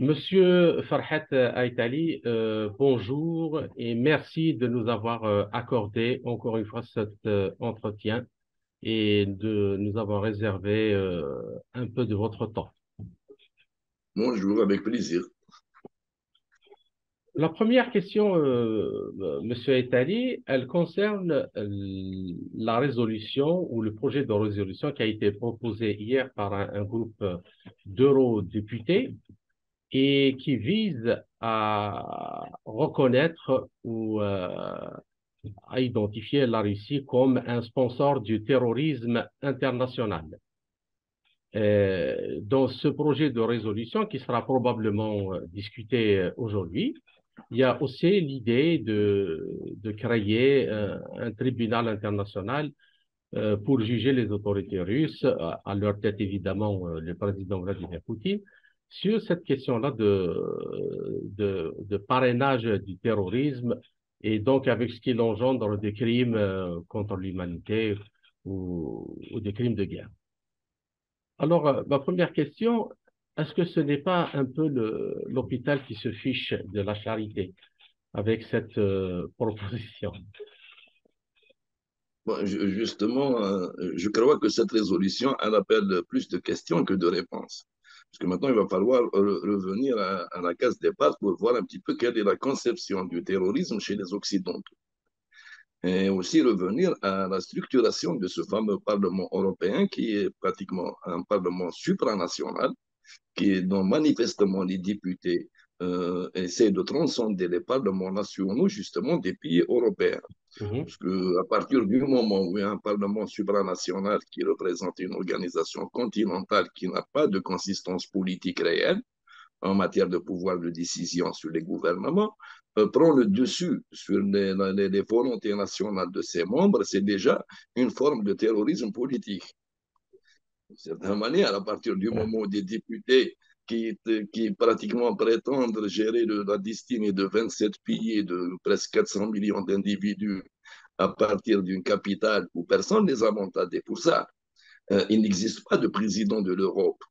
Monsieur Farhat Aïtali, bonjour et merci de nous avoir accordé encore une fois cet entretien et de nous avoir réservé un peu de votre temps. Bonjour, avec plaisir. La première question, Monsieur Aïtali, elle concerne la résolution ou le projet de résolution qui a été proposé hier par un groupe d'eurodéputés et qui vise à reconnaître ou à identifier la Russie comme un sponsor du terrorisme international. Dans ce projet de résolution qui sera probablement discuté aujourd'hui, il y a aussi l'idée de créer un tribunal international pour juger les autorités russes, à leur tête évidemment le président Vladimir Poutine, sur cette question-là de parrainage du terrorisme et donc avec ce qu'il engendre des crimes contre l'humanité ou des crimes de guerre. Alors, ma première question, est-ce que ce n'est pas un peu l'hôpital qui se fiche de la charité avec cette proposition? Bon, justement, je crois que cette résolution, elle appelle plus de questions que de réponses. Parce que maintenant, il va falloir revenir à la case départ pour voir un petit peu quelle est la conception du terrorisme chez les Occidentaux. Et aussi revenir à la structuration de ce fameux Parlement européen qui est pratiquement un Parlement supranational dont manifestement les députés essaient de transcender les parlements nationaux, justement, des pays européens. Mhm. Parce qu'à partir du moment où il y a un parlement supranational qui représente une organisation continentale qui n'a pas de consistance politique réelle en matière de pouvoir de décision sur les gouvernements, prend le dessus sur les volontés nationales de ses membres, c'est déjà une forme de terrorisme politique. D'une certaine manière, à partir du moment où des députés qui pratiquement prétendent gérer la destinée de 27 pays et de presque 400 millions d'individus à partir d'une capitale où personne ne les a mandatés pour ça. Il n'existe pas de président de l'Europe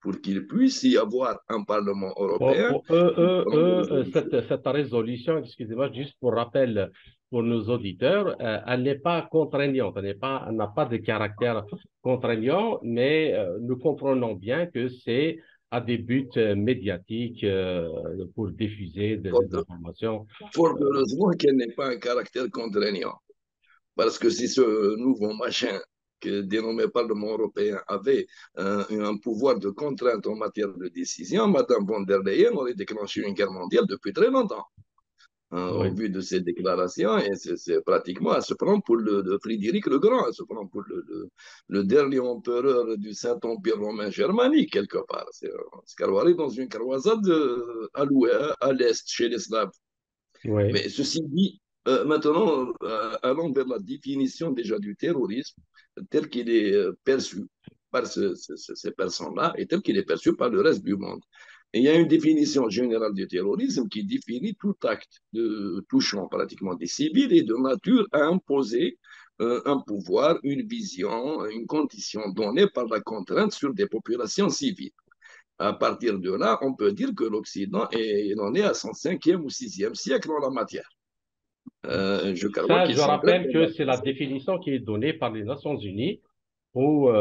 pour qu'il puisse y avoir un Parlement européen Pour eux, qui prend des résolutions. cette résolution, excusez-moi, juste pour rappel pour nos auditeurs, elle n'est pas contraignante, elle n'a pas de caractère contraignant, mais nous comprenons bien que c'est à des buts médiatiques pour diffuser des Fort, informations. fort Euh, heureusement qu'elle n'est pas un caractère contraignant. Parce que si ce nouveau machin que dénommé Parlement européen avait un pouvoir de contrainte en matière de décision, Madame von der Leyen aurait déclenché une guerre mondiale depuis très longtemps. Au oui. vu de ses déclarations, et c'est pratiquement, elle se prend pour le Frédéric le Grand, elle se prend pour le dernier empereur du Saint-Empire romain germanique, quelque part. C'est qu'elle va aller dans une croisade à l'Est, chez les Slaves. Oui. Mais ceci dit, maintenant, allons vers la définition déjà du terrorisme tel qu'il est perçu par ces personnes-là et tel qu'il est perçu par le reste du monde. Et il y a une définition générale du terrorisme qui définit tout acte touchant pratiquement des civils et de nature à imposer un pouvoir, une vision, une condition donnée par la contrainte sur des populations civiles. À partir de là, on peut dire que l'Occident en est à son 5e ou 6e siècle en la matière. Je crois Ça, qu'ils je sont très, rappelle très que c'est la avancés. définition qui est donnée par les Nations Unies au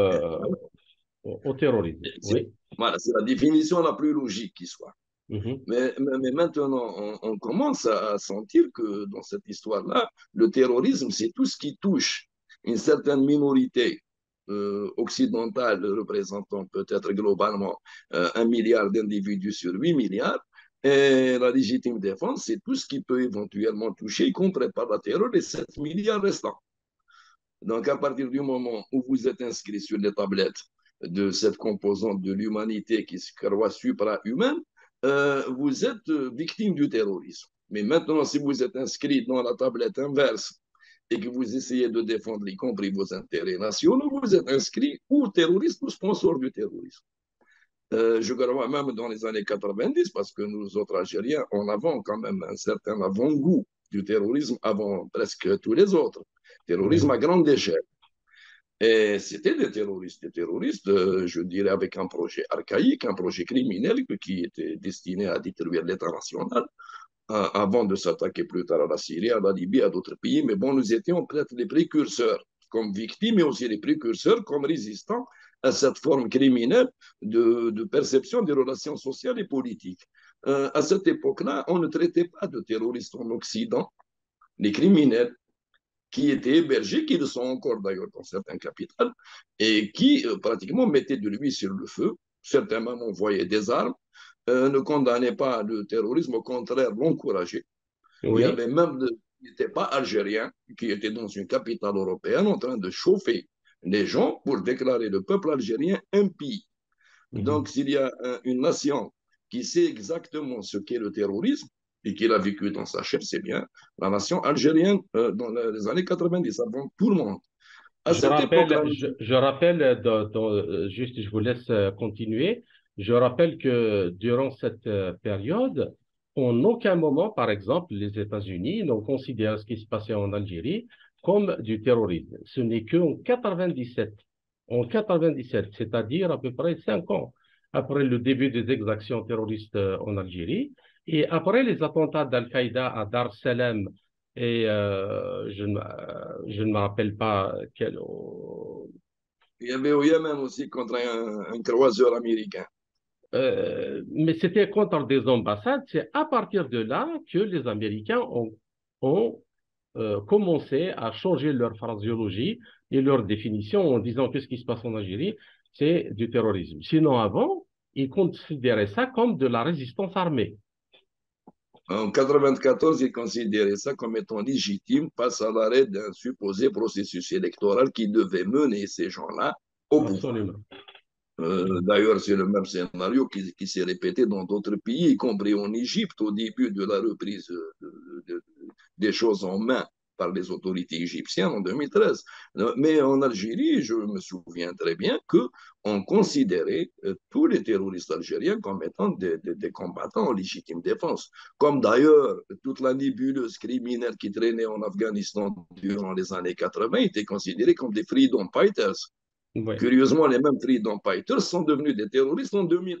terrorisme. Oui. Voilà, c'est la définition la plus logique qui soit. Mhm. Mais maintenant, on commence à sentir que dans cette histoire-là, le terrorisme, c'est tout ce qui touche une certaine minorité occidentale représentant peut-être globalement 1 milliard d'individus sur 8 milliards. Et la légitime défense, c'est tout ce qui peut éventuellement toucher, y compris par la terreur, les 7 milliards restants. Donc, à partir du moment où vous êtes inscrit sur les tablettes de cette composante de l'humanité qui se croit supra-humaine, vous êtes victime du terrorisme. Mais maintenant, si vous êtes inscrit dans la tablette inverse et que vous essayez de défendre, y compris vos intérêts nationaux, vous êtes inscrit ou terroriste ou sponsor du terrorisme. Je crois même dans les années 90, parce que nous autres Algériens, on avait quand même un certain avant-goût du terrorisme avant presque tous les autres. Terrorisme Oui. à grande échelle. Et c'était des terroristes, je dirais, avec un projet archaïque, un projet criminel qui était destiné à détruire l'État national avant de s'attaquer plus tard à la Syrie, à la Libye, à d'autres pays. Mais bon, nous étions peut-être les précurseurs comme victimes, mais aussi les précurseurs comme résistants à cette forme criminelle de perception des relations sociales et politiques. À cette époque-là, on ne traitait pas de terroristes en Occident. Les criminels qui étaient hébergés, qui le sont encore d'ailleurs dans certaines capitales, et qui pratiquement mettaient de l'huile sur le feu. Certains même envoyaient des armes, ne condamnaient pas le terrorisme, au contraire, l'encourageaient. Il y Oui. avait même qui n'étaient pas algériens, qui étaient dans une capitale européenne en train de chauffer les gens pour déclarer le peuple algérien impie. Donc, Mhm. s'il y a une nation qui sait exactement ce qu'est le terrorisme et qui l'a vécu dans sa chair, c'est bien la nation algérienne dans les années 90, avant tout le monde. À cette époque-là, Je rappelle, juste, je vous laisse continuer. Je rappelle que durant cette période, en aucun moment, par exemple, les États-Unis n'ont considéré ce qui se passait en Algérie comme du terrorisme. Ce n'est qu'en 97, en 97, c'est-à-dire à peu près 5 ans après le début des exactions terroristes en Algérie et après les attentats d'Al-Qaïda à Dar es Salaam et je ne me rappelle pas quel. il y avait au Yémen aussi contre un croiseur américain. Mais c'était contre des ambassades. C'est à partir de là que les Américains ont commencé à changer leur phraséologie et leur définition en disant que ce qui se passe en Algérie, c'est du terrorisme. Sinon, avant, ils considéraient ça comme de la résistance armée. En 1994, il considérait ça comme étant légitime face à l'arrêt d'un supposé processus électoral qui devait mener ces gens-là au pouvoir. Absolument. D'ailleurs, c'est le même scénario qui s'est répété dans d'autres pays, y compris en Égypte, au début de la reprise des choses en main par les autorités égyptiennes en 2013. Mais en Algérie, je me souviens très bien qu'on considérait tous les terroristes algériens comme étant des combattants en légitime défense. Comme d'ailleurs, toute la nébuleuse criminelle qui traînait en Afghanistan durant les années 80 était considérée comme des freedom fighters. Oui. Curieusement, les mêmes freedom fighters sont devenus des terroristes en 2001.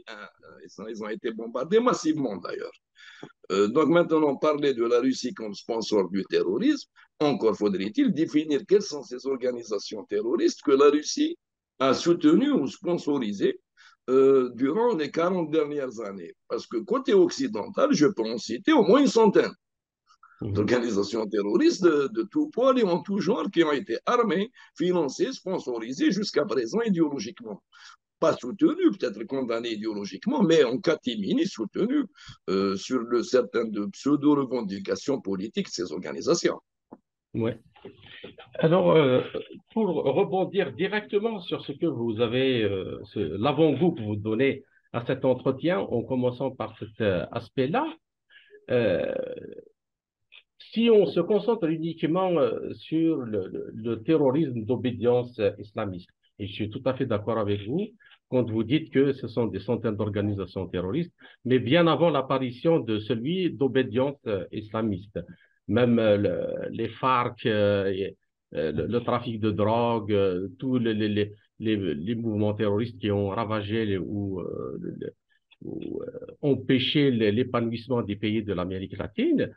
Ils ont été bombardés massivement d'ailleurs. Donc maintenant, parler de la Russie comme sponsor du terrorisme, encore faudrait-il définir quelles sont ces organisations terroristes que la Russie a soutenues ou sponsorisées durant les 40 dernières années. Parce que côté occidental, je peux en citer au moins une centaine Mhm. d'organisations terroristes de tout poil et en tout genre qui ont été armées, financées, sponsorisées jusqu'à présent idéologiquement. Pas soutenues, peut-être condamnées idéologiquement, mais en catimini soutenues sur certaines pseudo-revendications politiques de ces organisations. Ouais. Alors, pour rebondir directement sur ce que vous avez, l'avant-goût que vous donnez à cet entretien, en commençant par cet aspect-là, euh, si on se concentre uniquement sur le terrorisme d'obédience islamiste, et je suis tout à fait d'accord avec vous quand vous dites que ce sont des centaines d'organisations terroristes, mais bien avant l'apparition de celui d'obédience islamiste, même les FARC, le trafic de drogue, tous les mouvements terroristes qui ont ravagé ou empêché l'épanouissement des pays de l'Amérique latine,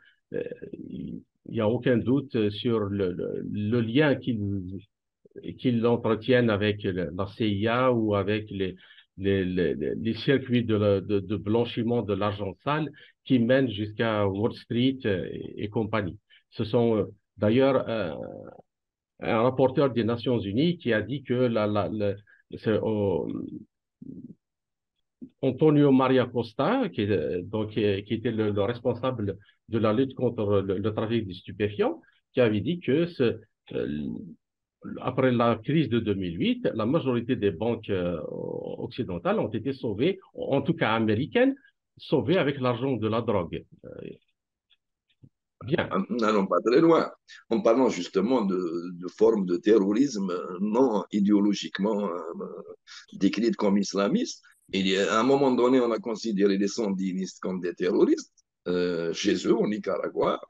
il n'y a aucun doute sur le lien qu'ils entretiennent avec la CIA ou avec les circuits de blanchiment de l'argent sale qui mènent jusqu'à Wall Street et compagnie. Ce sont d'ailleurs un rapporteur des Nations Unies qui a dit que c'est, Antonio Maria Costa, qui était le responsable de la lutte contre le trafic des stupéfiants, qui avait dit que euh, après la crise de 2008, la majorité des banques occidentales ont été sauvées, en tout cas américaines, sauvées avec l'argent de la drogue. Bien. N'allons pas très loin. En parlant justement de formes de terrorisme non idéologiquement décrites comme islamistes, à un moment donné, on a considéré les sandinistes comme des terroristes chez eux, au Nicaragua.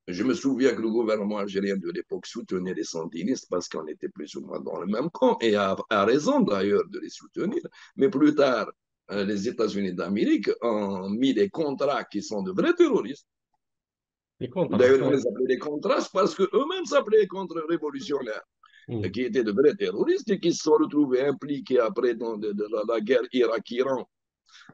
Je me souviens que le gouvernement algérien de l'époque soutenait les sandinistes parce qu'on était plus ou moins dans le même camp et a raison d'ailleurs de les soutenir. Mais plus tard, les États-Unis d'Amérique ont mis des contrats qui sont de vrais terroristes. Les contrats, D'ailleurs, on ouais. les appelait des contras parce qu'eux-mêmes s'appelaient contre-révolutionnaires, Mm. qui étaient de vrais terroristes et qui se sont retrouvés impliqués après dans la guerre Irak-Iran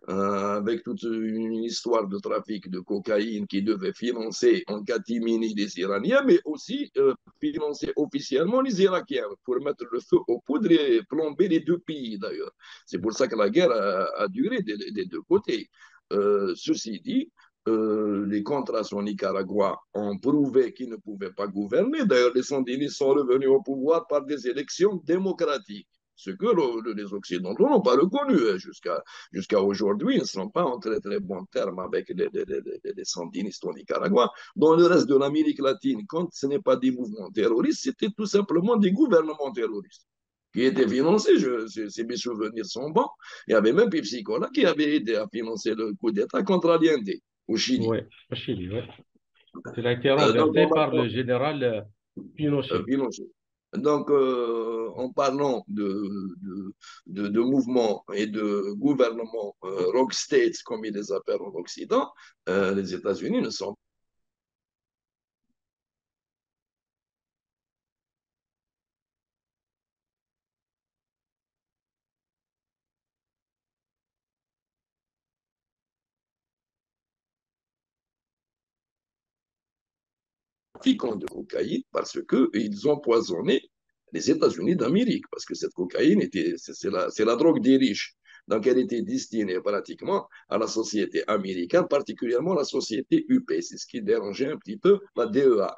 avec toute une histoire de trafic de cocaïne qui devait financer en catimini les Iraniens, mais aussi financer officiellement les Irakiens pour mettre le feu aux poudres et plomber les deux pays d'ailleurs. C'est pour ça que la guerre a duré des deux côtés. Ceci dit, les contras au Nicaragua ont prouvé qu'ils ne pouvaient pas gouverner. D'ailleurs, les sandinistes sont revenus au pouvoir par des élections démocratiques, ce que les Occidentaux n'ont pas reconnu jusqu'à aujourd'hui. Ils ne sont pas en très très bons termes avec les sandinistes au Nicaragua. Dans le reste de l'Amérique latine, quand ce n'est pas des mouvements terroristes, c'était tout simplement des gouvernements terroristes qui étaient financés, si mes souvenirs sont bons. Il y avait même Pepsi Cola qui avait aidé à financer le coup d'État contre Allende au Chili. Ouais, au Chili, ouais. Il a été Donc, renversé par le général Pinochet. Pinochet. Donc, en parlant de mouvements et de gouvernements rogue states, comme ils les appellent en Occident, les États-Unis ne sont trafiquants de cocaïne parce qu'ils ont poisonné les États-Unis d'Amérique, parce que cette cocaïne, c'est la drogue des riches. Donc, elle était destinée pratiquement à la société américaine, particulièrement la société UP. C'est ce qui dérangeait un petit peu la DEA.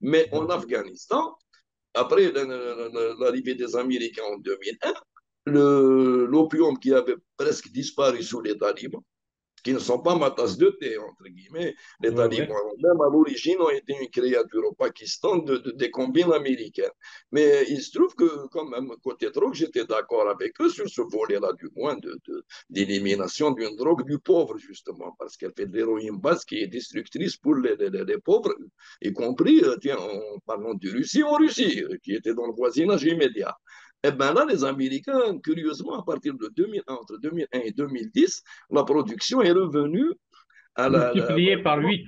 Mais en Afghanistan, après l'arrivée des Américains en 2001, l'opium qui avait presque disparu sous les talibans, qui ne sont pas ma tasse de thé, entre guillemets. Les Ouais, talibans, ouais. même à l'origine, ont été une créature au Pakistan des combines américaines. Mais il se trouve que, quand même, côté drogue, j'étais d'accord avec eux sur ce volet-là, du moins, d'élimination d'une drogue du pauvre, justement, parce qu'elle fait de l'héroïne basse qui est destructrice pour les pauvres, y compris, tiens, en parlant de Russie, en Russie, qui était dans le voisinage immédiat. Eh bien là, les Américains, curieusement, à partir de 2001, entre 2001 et 2010, la production est revenue à Multiplié par 8.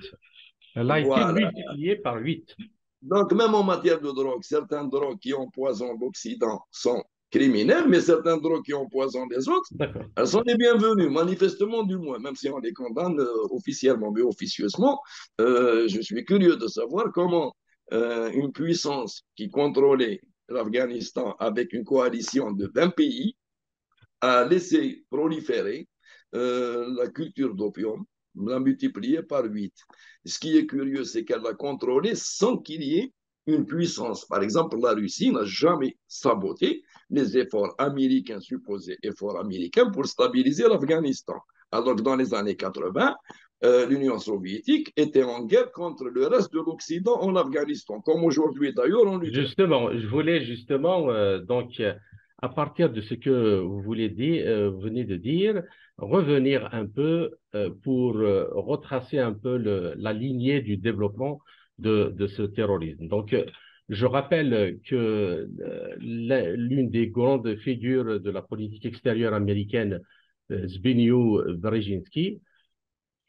Elle a été voilà. multipliée par 8. Donc, même en matière de drogue, certaines drogues qui empoisonnent l'Occident sont criminelles, mais certaines drogues qui empoisonnent les autres, D'accord. elles sont les bienvenues, manifestement du moins, même si on les condamne officiellement, mais officieusement. Je suis curieux de savoir comment une puissance qui contrôlait l'Afghanistan avec une coalition de 20 pays a laissé proliférer la culture d'opium, l'a multipliée par 8. Ce qui est curieux, c'est qu'elle l'a contrôlée sans qu'il y ait une puissance. Par exemple, la Russie n'a jamais saboté les efforts américains, supposés efforts américains, pour stabiliser l'Afghanistan. Alors que dans les années 80, l'Union soviétique était en guerre contre le reste de l'Occident en Afghanistan, comme aujourd'hui d'ailleurs en Ukraine. Justement, je voulais justement, à partir de ce que vous voulez dire, vous venez de dire, revenir un peu pour retracer un peu la lignée du développement de ce terrorisme. Donc, je rappelle que l'une des grandes figures de la politique extérieure américaine, Zbigniew Brzezinski,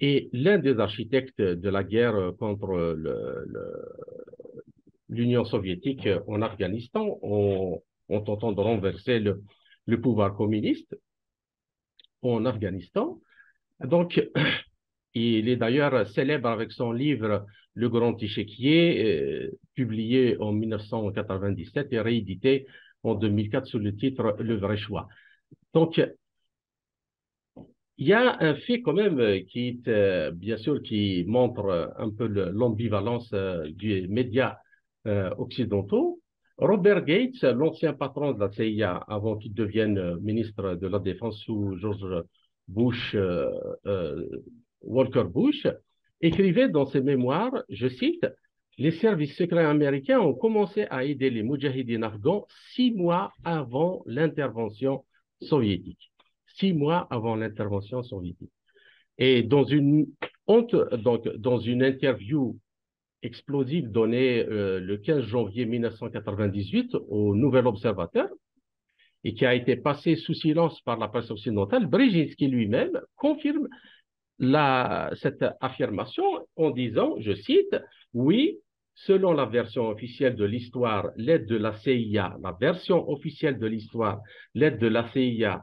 est l'un des architectes de la guerre contre l'Union soviétique en Afghanistan en tentant de renverser le pouvoir communiste en Afghanistan. Donc, il est d'ailleurs célèbre avec son livre Le Grand Échiquier, publié en 1997 et réédité en 2004 sous le titre Le Vrai Choix. Donc, il y a un fait quand même qui est, bien sûr, qui montre un peu l'ambivalence des médias occidentaux. Robert Gates, l'ancien patron de la CIA avant qu'il devienne ministre de la Défense sous George Bush, euh, Walker Bush, écrivait dans ses mémoires, je cite, les services secrets américains ont commencé à aider les moudjahidines afghans 6 mois avant l'intervention soviétique. 6 mois avant l'intervention soviétique. Et donc, dans une interview explosif donné le 15 janvier 1998 au Nouvel Observateur et qui a été passé sous silence par la presse occidentale, Brzezinski lui-même confirme cette affirmation en disant, je cite, oui, selon la version officielle de l'histoire, l'aide de la CIA, la version officielle de l'histoire, l'aide de la CIA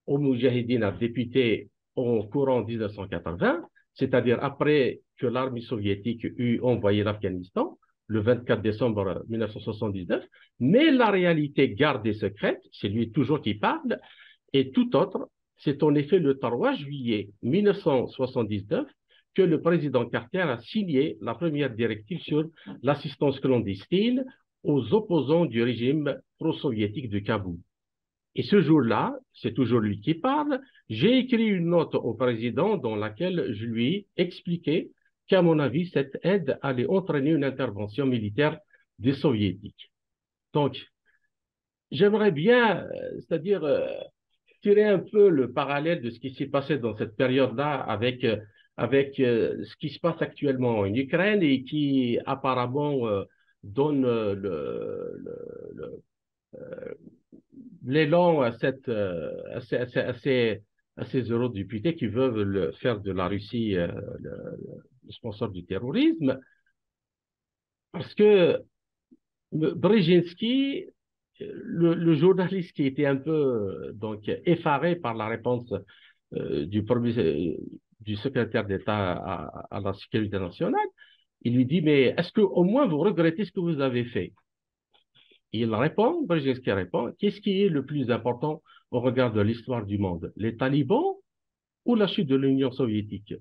aux Moudjahidines a débuté au courant 1980, c'est-à-dire après que l'armée soviétique eut envoyé l'Afghanistan, le 24 décembre 1979, mais la réalité gardée secrète, c'est lui toujours qui parle, et tout autre, c'est en effet le 3 juillet 1979 que le président Carter a signé la première directive sur l'assistance clandestine aux opposants du régime pro-soviétique de Kaboul. Et ce jour-là, c'est toujours lui qui parle, j'ai écrit une note au président dans laquelle je lui expliquais qu'à mon avis, cette aide allait entraîner une intervention militaire des soviétiques. Donc, j'aimerais bien, c'est-à-dire tirer un peu le parallèle de ce qui s'est passé dans cette période-là avec ce qui se passe actuellement en Ukraine et qui apparemment donne l'élan à ces eurodéputés qui veulent faire de la Russie le sponsor du terrorisme. Parce que Brzezinski, le journaliste qui était un peu donc effaré par la réponse du secrétaire d'État à la sécurité nationale, il lui dit, mais est-ce qu'au moins vous regrettez ce que vous avez fait? Il répond, Brzezinski répond, qu'est-ce qui est le plus important au regard de l'histoire du monde? Les talibans ou la chute de l'Union soviétique?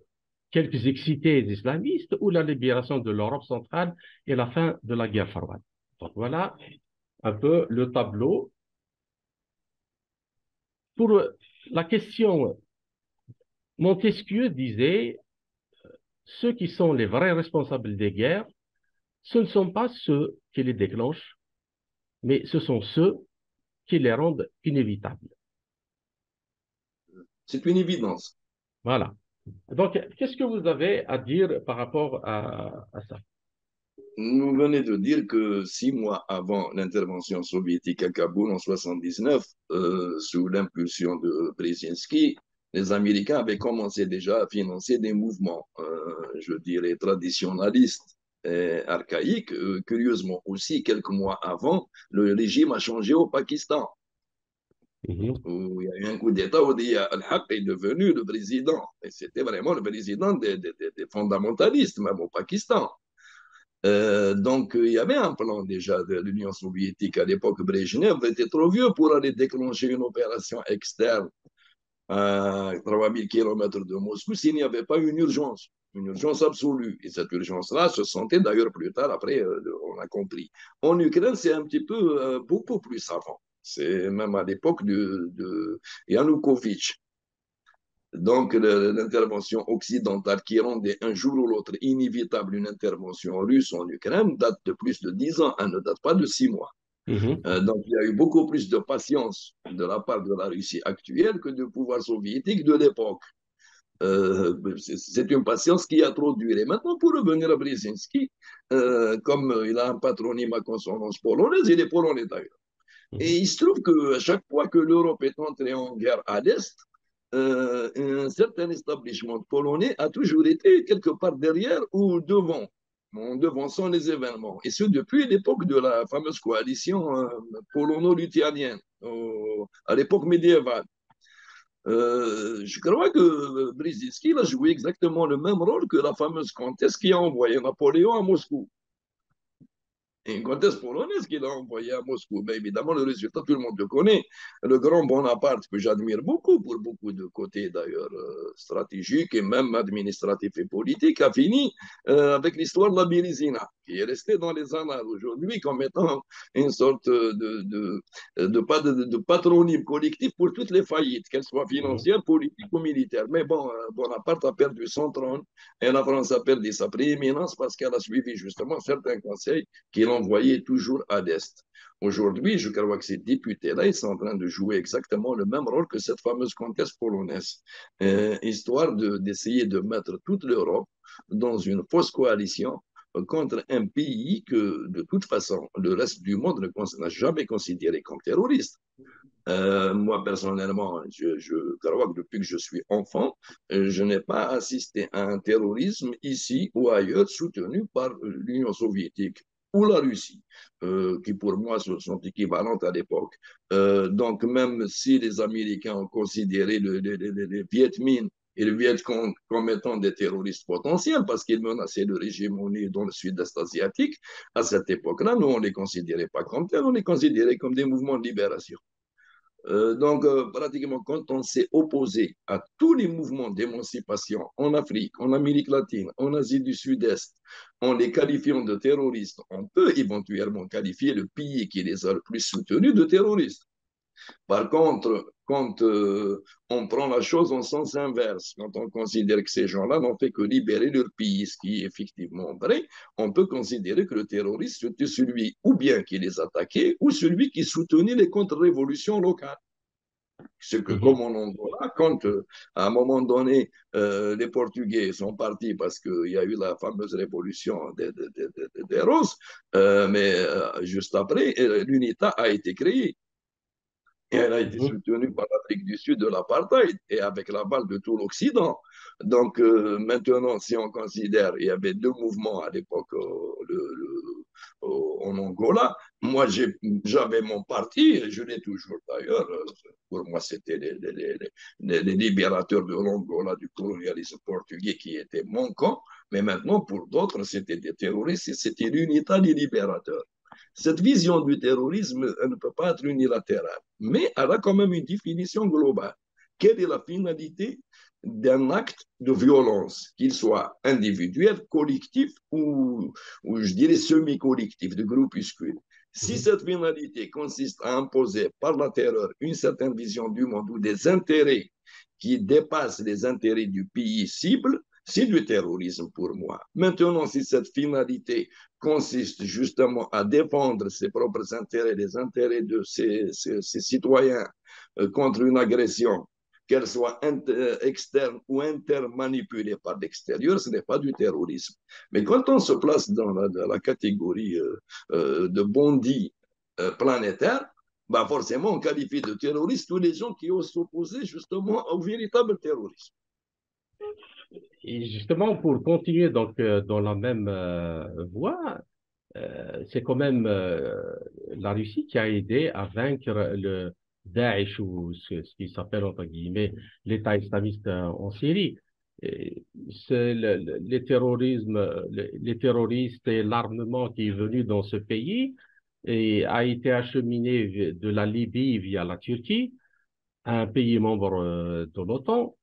Quelques excités islamistes ou la libération de l'Europe centrale et la fin de la guerre froide? Donc voilà un peu le tableau. Pour la question, Montesquieu disait, ceux qui sont les vrais responsables des guerres, ce ne sont pas ceux qui les déclenchent, mais ce sont ceux qui les rendent inévitables. C'est une évidence. Voilà. Donc, qu'est-ce que vous avez à dire par rapport à ça? Nous venez de dire que 6 mois avant l'intervention soviétique à Kaboul en 1979, sous l'impulsion de Brzezinski, les Américains avaient commencé déjà à financer des mouvements, je dirais, traditionnalistes et archaïques. Curieusement aussi, quelques mois avant, le régime a changé au Pakistan, où il y a eu un coup d'État où Al-Haq est devenu le président. Et c'était vraiment le président des fondamentalistes, même au Pakistan. Donc, il y avait un plan déjà de l'Union soviétique à l'époque. Brejnev était trop vieux pour aller déclencher une opération externe à 3000 km de Moscou s'il n'y avait pas une urgence absolue. Et cette urgence-là se sentait d'ailleurs plus tard, après, on a compris. En Ukraine, c'est un petit peu beaucoup plus avant. C'est même à l'époque de Yanukovych. Donc, l'intervention occidentale qui rendait un jour ou l'autre inévitable une intervention russe en Ukraine date de plus de 10 ans, elle ne date pas de 6 mois. Donc, il y a eu beaucoup plus de patience de la part de la Russie actuelle que du pouvoir soviétique de l'époque. C'est une patience qui a trop duré. Maintenant, pour revenir à Brzezinski, comme il a un patronyme à consonance polonaise, il est polonais d'ailleurs. Et il se trouve qu'à chaque fois que l'Europe est entrée en guerre à l'Est, un certain établissement polonais a toujours été quelque part derrière ou devant, en devançant les événements. Et ce, depuis l'époque de la fameuse coalition polono-luthénienne, à l'époque médiévale. Je crois que Brzezinski a joué exactement le même rôle que la fameuse comtesse qui a envoyé Napoléon à Moscou. Et une comtesse polonaise qu'il a envoyée à Moscou. Mais évidemment, le résultat, tout le monde le connaît. Le grand Bonaparte, que j'admire beaucoup, pour beaucoup de côtés d'ailleurs stratégiques et même administratifs et politiques, a fini avec l'histoire de la Bérésina, qui est restée dans les annales aujourd'hui comme étant une sorte de patronyme collectif pour toutes les faillites, qu'elles soient financières, politiques ou militaires. Mais bon, Bonaparte a perdu son trône et la France a perdu sa prééminence parce qu'elle a suivi justement certains conseils qu'il envoyait toujours à l'Est. Aujourd'hui, je crois que ces députés-là, ils sont en train de jouer exactement le même rôle que cette fameuse comtesse polonaise, histoire d'essayer de mettre toute l'Europe dans une fausse coalition contre un pays que, de toute façon, le reste du monde n'a jamais considéré comme terroriste. Moi, personnellement, je crois que depuis que je suis enfant, je n'ai pas assisté à un terrorisme ici ou ailleurs soutenu par l'Union soviétique ou la Russie, qui pour moi sont équivalentes à l'époque. Donc, même si les Américains ont considéré les Viet Minh et le Viet Cong comme étant des terroristes potentiels parce qu'ils menaçaient le régime uni dans le sud-est asiatique, à cette époque-là, nous, on ne les considérait pas comme tels, on les considérait comme des mouvements de libération. Pratiquement, quand on s'est opposé à tous les mouvements d'émancipation en Afrique, en Amérique latine, en Asie du Sud-Est, en les qualifiant de terroristes, on peut éventuellement qualifier le pays qui les a le plus soutenus de terroristes. Par contre, quand on prend la chose en sens inverse, quand on considère que ces gens-là n'ont fait que libérer leur pays, ce qui est effectivement vrai, on peut considérer que le terroriste, c'était celui ou bien qui les attaquait, ou celui qui soutenait les contre-révolutions locales. C'est que comme Mhm. en Angola, quand à un moment donné, les Portugais sont partis parce qu'il y a eu la fameuse révolution des Roses, mais juste après, l'UNITA a été créée. Et elle a été Mhm. soutenue par l'Afrique du Sud de l'apartheid et avec l'aval de tout l'Occident. Donc maintenant, si on considère, il y avait deux mouvements à l'époque en Angola. Moi, j'avais mon parti, et je l'ai toujours d'ailleurs. Pour moi, c'était les libérateurs de l'Angola du colonialisme portugais qui étaient mon camp. Mais maintenant, pour d'autres, c'était des terroristes et c'était l'unité des libérateurs. Cette vision du terrorisme, elle ne peut pas être unilatérale, mais elle a quand même une définition globale. Quelle est la finalité d'un acte de violence, qu'il soit individuel, collectif ou je dirais semi-collectif, de groupuscule? Si Mhm. cette finalité consiste à imposer par la terreur une certaine vision du monde ou des intérêts qui dépassent les intérêts du pays cible, c'est du terrorisme pour moi. Maintenant, si cette finalité consiste justement à défendre ses propres intérêts, les intérêts de ses citoyens contre une agression, qu'elle soit externe ou intermanipulée par l'extérieur, ce n'est pas du terrorisme. Mais quand on se place dans la catégorie de bandits planétaires, bah forcément, on qualifie de terroristes tous les gens qui osent s'opposer justement au véritable terrorisme. Et justement, pour continuer donc dans la même voie, c'est quand même la Russie qui a aidé à vaincre le Daesh ou ce qui s'appelle entre guillemets l'État islamiste en Syrie. Et c'est les terroristes et l'armement qui est venu dans ce pays et a été acheminé de la Libye via la Turquie, un pays membre de l'OTAN,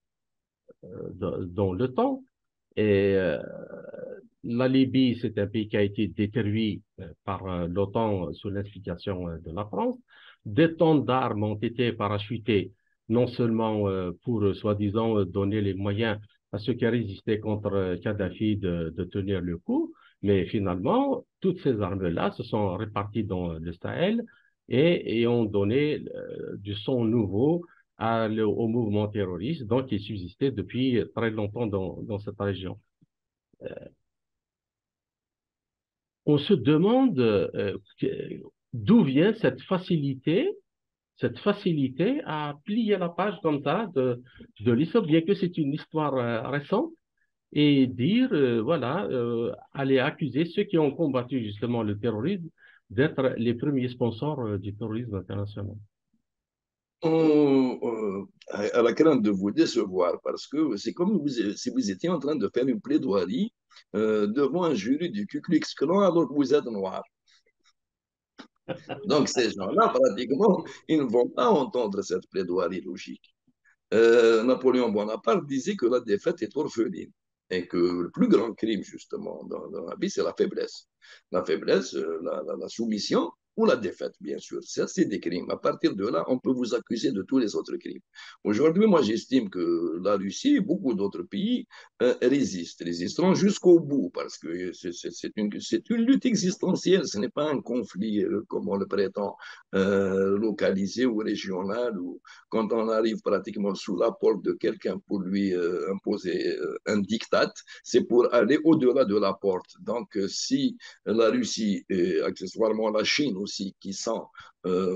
dans le temps. Et la Libye, c'est un pays qui a été détruit par l'OTAN sous l'instigation de la France. Des tonnes d'armes ont été parachutées, non seulement pour, soi-disant, donner les moyens à ceux qui résistaient contre Kadhafi de tenir le coup, mais finalement, toutes ces armes-là se sont réparties dans le Sahel et ont donné du sang nouveau au mouvement terroriste, donc qui subsistait depuis très longtemps dans cette région. On se demande d'où vient cette facilité à plier la page comme ça de l'histoire, bien que c'est une histoire récente, et dire, voilà, aller accuser ceux qui ont combattu justement le terrorisme d'être les premiers sponsors du terrorisme international. À la crainte de vous décevoir, parce que c'est comme si vous étiez en train de faire une plaidoirie devant un jury du Ku Klux Klan alors que vous êtes noir. Donc ces gens-là, pratiquement, ils ne vont pas entendre cette plaidoirie logique. Napoléon Bonaparte disait que la défaite est orpheline et que le plus grand crime, justement, dans la vie, c'est la faiblesse. La faiblesse, la soumission, ou la défaite, bien sûr. Ça, c'est des crimes. À partir de là, on peut vous accuser de tous les autres crimes. Aujourd'hui, moi, j'estime que la Russie et beaucoup d'autres pays résisteront jusqu'au bout parce que c'est une lutte existentielle. Ce n'est pas un conflit, comme on le prétend, localisé ou régional, ou quand on arrive pratiquement sous la porte de quelqu'un pour lui imposer un diktat, c'est pour aller au-delà de la porte. Donc, si la Russie et accessoirement la Chine aussi, qui sont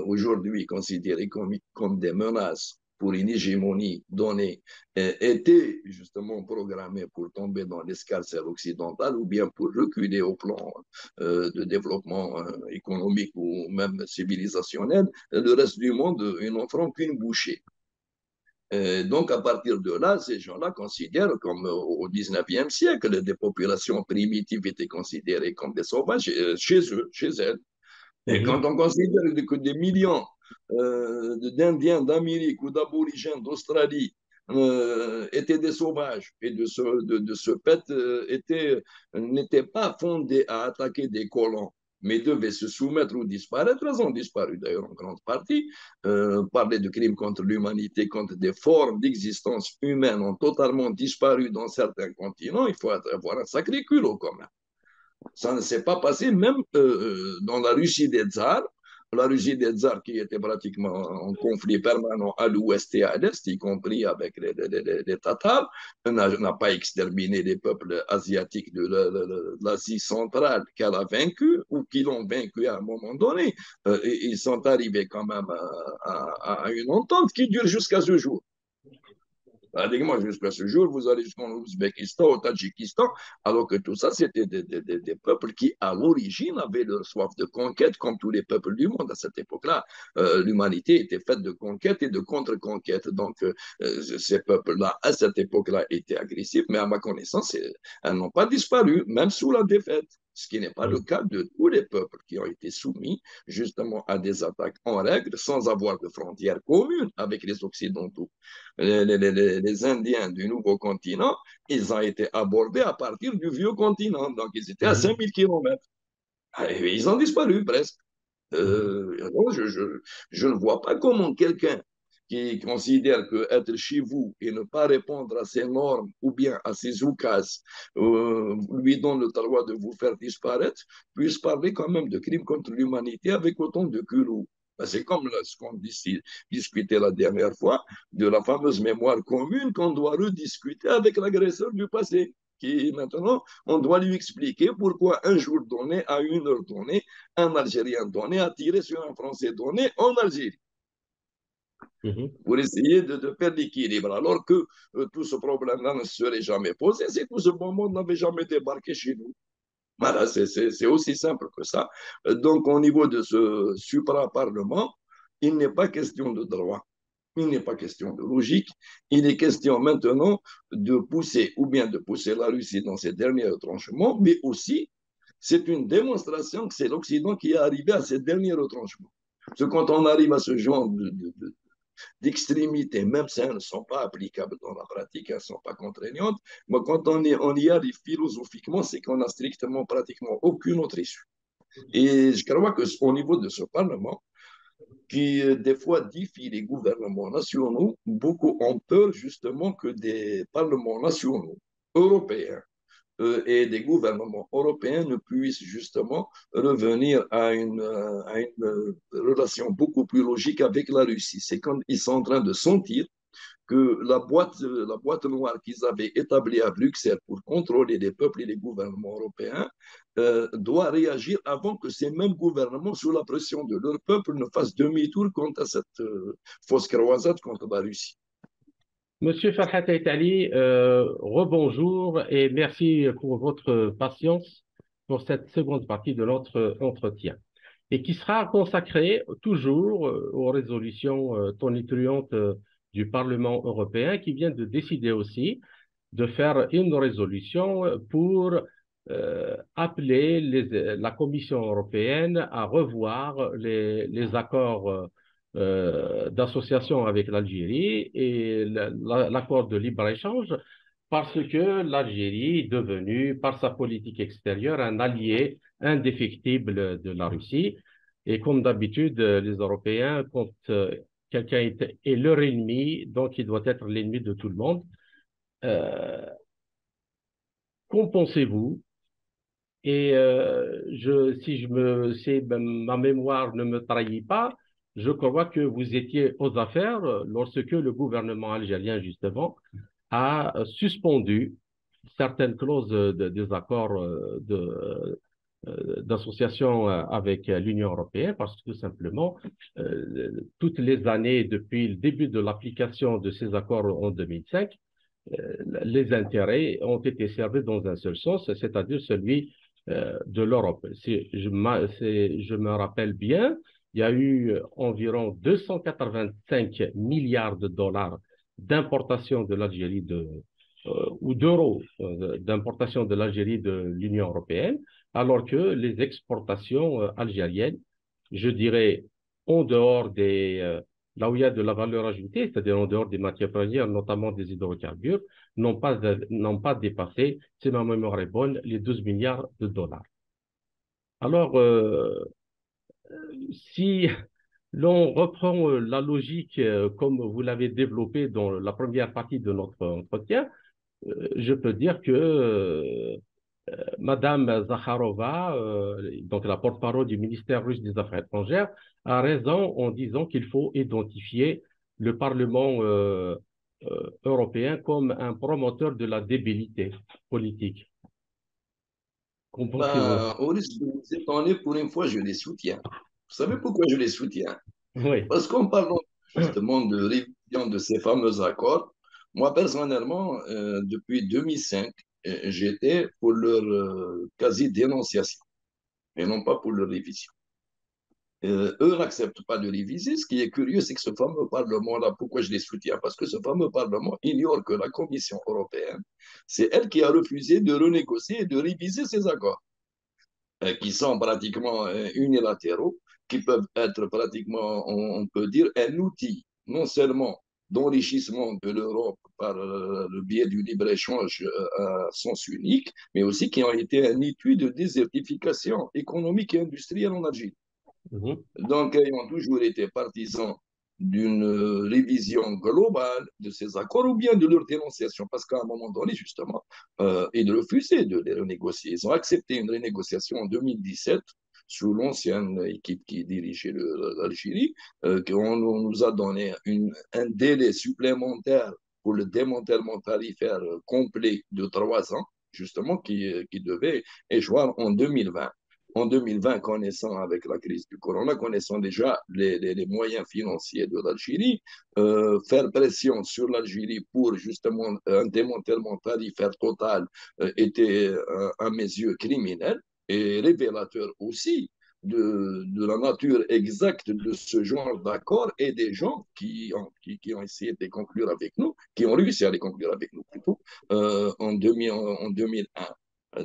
aujourd'hui considérées comme des menaces pour une hégémonie donnée, étaient justement programmées pour tomber dans l'escarcelle occidentale ou bien pour reculer au plan de développement économique ou même civilisationnel, le reste du monde, ils n'offront qu'une bouchée. Donc, à partir de là, ces gens-là considèrent, comme au 19e siècle, des populations primitives étaient considérées comme des sauvages chez eux, chez elles. Et quand on considère que des millions d'Indiens d'Amérique ou d'aborigènes d'Australie étaient des sauvages et de ce fait n'étaient pas fondés à attaquer des colons, mais devaient se soumettre ou disparaître, elles ont disparu d'ailleurs en grande partie. Parler de crimes contre l'humanité, contre des formes d'existence humaine ont totalement disparu dans certains continents, il faut avoir un sacré culot quand même. Ça ne s'est pas passé même dans la Russie des tsars. La Russie des tsars qui était pratiquement en conflit permanent à l'ouest et à l'est, y compris avec les Tatars, n'a pas exterminé les peuples asiatiques de l'Asie centrale qu'elle a vaincu ou qui l'ont vaincu à un moment donné. Ils sont arrivés quand même à une entente qui dure jusqu'à ce jour. Pratiquement jusqu'à ce jour, vous allez jusqu'en Ouzbékistan, au Tadjikistan, alors que tout ça, c'était des peuples qui, à l'origine, avaient leur soif de conquête, comme tous les peuples du monde à cette époque-là. L'humanité était faite de conquête et de contre-conquête. Donc, ces peuples-là, à cette époque-là, étaient agressifs, mais à ma connaissance, elles n'ont pas disparu, même sous la défaite. Ce qui n'est pas le cas de tous les peuples qui ont été soumis justement à des attaques en règle, sans avoir de frontières communes avec les Occidentaux. Les Indiens du nouveau continent, ils ont été abordés à partir du vieux continent. Donc, ils étaient à 5000 kilomètres. Et ils ont disparu presque. Je ne vois pas comment quelqu'un qui considère que être chez vous et ne pas répondre à ses normes ou bien à ses oukas lui donne le droit de vous faire disparaître, puisse parler quand même de crimes contre l'humanité avec autant de culot. C'est comme ce qu'on discutait la dernière fois de la fameuse mémoire commune qu'on doit rediscuter avec l'agresseur du passé. Qui maintenant, on doit lui expliquer pourquoi un jour donné, à une heure donnée, un Algérien donné a tiré sur un Français donné en Algérie. Pour essayer de faire l'équilibre, alors que tout ce problème-là ne serait jamais posé si tout ce bon monde n'avait jamais débarqué chez nous. Voilà, c'est aussi simple que ça. Donc, au niveau de ce supra-parlement, il n'est pas question de droit, il n'est pas question de logique, il est question maintenant de pousser, ou bien de pousser la Russie dans ses derniers retranchements, mais aussi, c'est une démonstration que c'est l'Occident qui est arrivé à ces derniers retranchements. Parce que quand on arrive à ce genre d'extrémités, même si elles ne sont pas applicables dans la pratique, elles ne sont pas contraignantes, mais quand on y arrive philosophiquement, c'est qu'on n'a strictement, pratiquement aucune autre issue. Et je crois qu'au niveau de ce Parlement, qui des fois défie les gouvernements nationaux, beaucoup ont peur justement que des parlements nationaux européens et des gouvernements européens ne puissent justement revenir à une relation beaucoup plus logique avec la Russie. C'est quand ils sont en train de sentir que la boîte noire qu'ils avaient établie à Bruxelles pour contrôler les peuples et les gouvernements européens doit réagir avant que ces mêmes gouvernements, sous la pression de leur peuple, ne fassent demi-tour contre cette fausse croisade contre la Russie. Monsieur Farhat Aitali, rebonjour et merci pour votre patience pour cette seconde partie de notre entretien et qui sera consacrée toujours aux résolutions tonitruantes du Parlement européen qui vient de décider aussi de faire une résolution pour appeler la Commission européenne à revoir les accords d'association avec l'Algérie et l'accord de libre-échange parce que l'Algérie est devenue, par sa politique extérieure, un allié indéfectible de la Russie. Et comme d'habitude, les Européens, quand quelqu'un est leur ennemi, donc il doit être l'ennemi de tout le monde. Euh, Qu'en pensez-vous? Et si ma mémoire ne me trahit pas, je crois que vous étiez aux affaires lorsque le gouvernement algérien, justement, a suspendu certaines clauses des accords d'association avec l'Union européenne parce que tout simplement, toutes les années depuis le début de l'application de ces accords en 2005, les intérêts ont été servis dans un seul sens, c'est-à-dire celui de l'Europe. Si je me rappelle bien, il y a eu environ 285 milliards de dollars d'importation de l'Algérie ou d'euros d'importation de l'Algérie de l'Union européenne, alors que les exportations algériennes, je dirais, en dehors là où il y a de la valeur ajoutée, c'est-à-dire en dehors des matières premières, notamment des hydrocarbures, n'ont pas dépassé, si ma mémoire est bonne, les 12 milliards de dollars. Alors, si l'on reprend la logique comme vous l'avez développée dans la première partie de notre entretien, je peux dire que Madame Zakharova, donc la porte-parole du ministère russe des Affaires étrangères, a raison en disant qu'il faut identifier le Parlement européen comme un promoteur de la débilité politique. Qu'en pensez-vous? Ben, au risque de vous étonner, pour une fois, je les soutiens. Vous savez pourquoi je les soutiens? Oui. Parce qu'en parlant justement de révision de ces fameux accords, moi personnellement, depuis 2005, j'étais pour leur quasi-dénonciation et non pas pour leur révision. Eux n'acceptent pas de réviser. Ce qui est curieux, c'est que ce fameux Parlement-là, pourquoi je les soutiens? Parce que ce fameux Parlement ignore que la Commission européenne, c'est elle qui a refusé de renégocier et de réviser ces accords, qui sont pratiquement unilatéraux, qui peuvent être pratiquement, on peut dire, un outil, non seulement d'enrichissement de l'Europe par le biais du libre-échange à sens unique, mais aussi qui ont été un étui de désertification économique et industrielle en Algérie. Mhm, Donc, ils ont toujours été partisans d'une révision globale de ces accords ou bien de leur dénonciation, parce qu'à un moment donné, justement, ils refusaient de les renégocier. Ils ont accepté une renégociation en 2017 sous l'ancienne équipe qui dirigeait l'Algérie, qu'on nous a donné un délai supplémentaire pour le démantèlement tarifaire complet de 3 ans, justement, qui devait échoir en 2020. En 2020, connaissant avec la crise du corona, connaissant déjà les moyens financiers de l'Algérie, faire pression sur l'Algérie pour justement un démantèlement tarifaire total était à mes yeux criminel et révélateur aussi de la nature exacte de ce genre d'accord et des gens qui ont essayé de les conclure avec nous, qui ont réussi à les conclure avec nous plutôt, en 2001.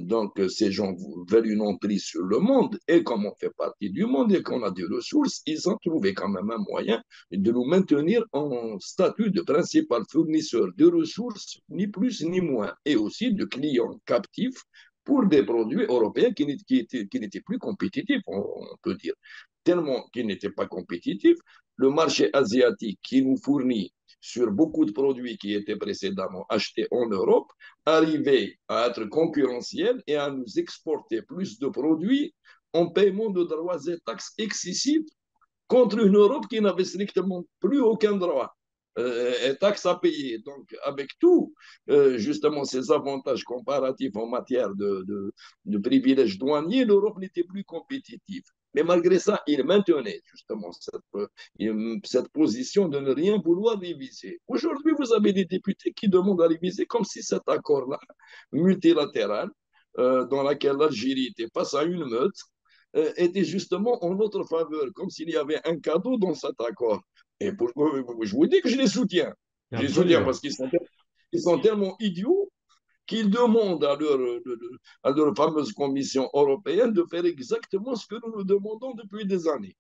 Donc, ces gens veulent une emprise sur le monde et comme on fait partie du monde et qu'on a des ressources, ils ont trouvé quand même un moyen de nous maintenir en statut de principal fournisseur de ressources, ni plus ni moins, et aussi de clients captifs pour des produits européens qui n'étaient plus compétitifs, on peut dire. Tellement qu'ils n'étaient pas compétitifs, le marché asiatique qui nous fournit sur beaucoup de produits qui étaient précédemment achetés en Europe, arriver à être concurrentiel et à nous exporter plus de produits en paiement de droits et taxes excessifs contre une Europe qui n'avait strictement plus aucun droit et taxes à payer. Donc, avec tout, justement, ces avantages comparatifs en matière de privilèges douaniers, l'Europe n'était plus compétitive. Mais malgré ça, il maintenait justement cette position de ne rien vouloir réviser. Aujourd'hui, vous avez des députés qui demandent à réviser comme si cet accord-là, multilatéral, dans lequel l'Algérie était face à une meute, était justement en notre faveur, comme s'il y avait un cadeau dans cet accord. Et je vous dis que je les soutiens. Je les soutiens absolument. parce ils sont tellement idiots qu'ils demandent à leur fameuse Commission européenne de faire exactement ce que nous nous demandons depuis des années.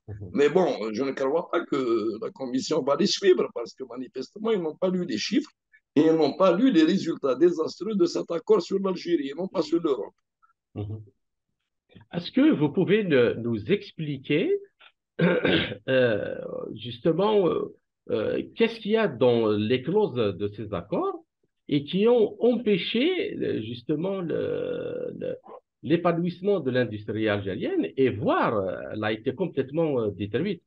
Mhm, Mais bon, je ne crois pas que la Commission va les suivre parce que manifestement, ils n'ont pas lu les chiffres et ils n'ont pas lu les résultats désastreux de cet accord sur l'Algérie, non pas sur l'Europe. mhm. Est-ce que vous pouvez nous expliquer euh, justement qu'est-ce qu'il y a dans les clauses de ces accords et qui ont empêché justement l'épanouissement de l'industrie algérienne et voire elle a été complètement détruite.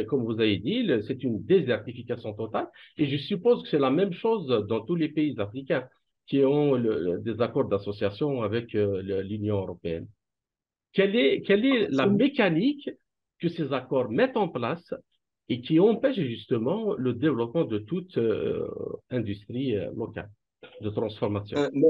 Comme vous avez dit, c'est une désertification totale et je suppose que c'est la même chose dans tous les pays africains qui ont des accords d'association avec l'Union européenne. Quelle est la mécanique que ces accords mettent en place et qui empêche justement le développement de toute industrie locale de transformation? Non,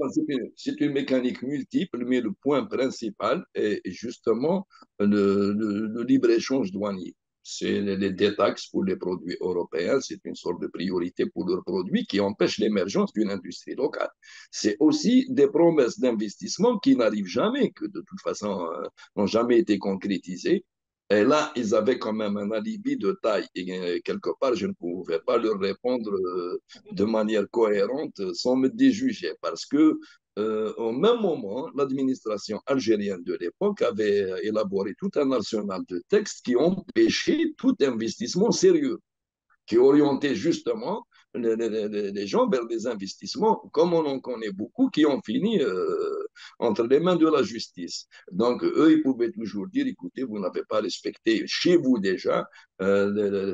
c'est une mécanique multiple, mais le point principal est justement le libre-échange douanier. C'est les détaxes pour les produits européens, c'est une sorte de priorité pour leurs produits qui empêche l'émergence d'une industrie locale. C'est aussi des promesses d'investissement qui n'arrivent jamais, que de toute façon n'ont jamais été concrétisées. Et là, ils avaient quand même un alibi de taille. Et quelque part, je ne pouvais pas leur répondre de manière cohérente sans me déjuger parce que au même moment, l'administration algérienne de l'époque avait élaboré tout un arsenal de textes qui empêchaient tout investissement sérieux, qui orientait justement les gens vers des investissements, comme on en connaît beaucoup, qui ont fini entre les mains de la justice. Donc, eux, ils pouvaient toujours dire, écoutez, vous n'avez pas respecté chez vous déjà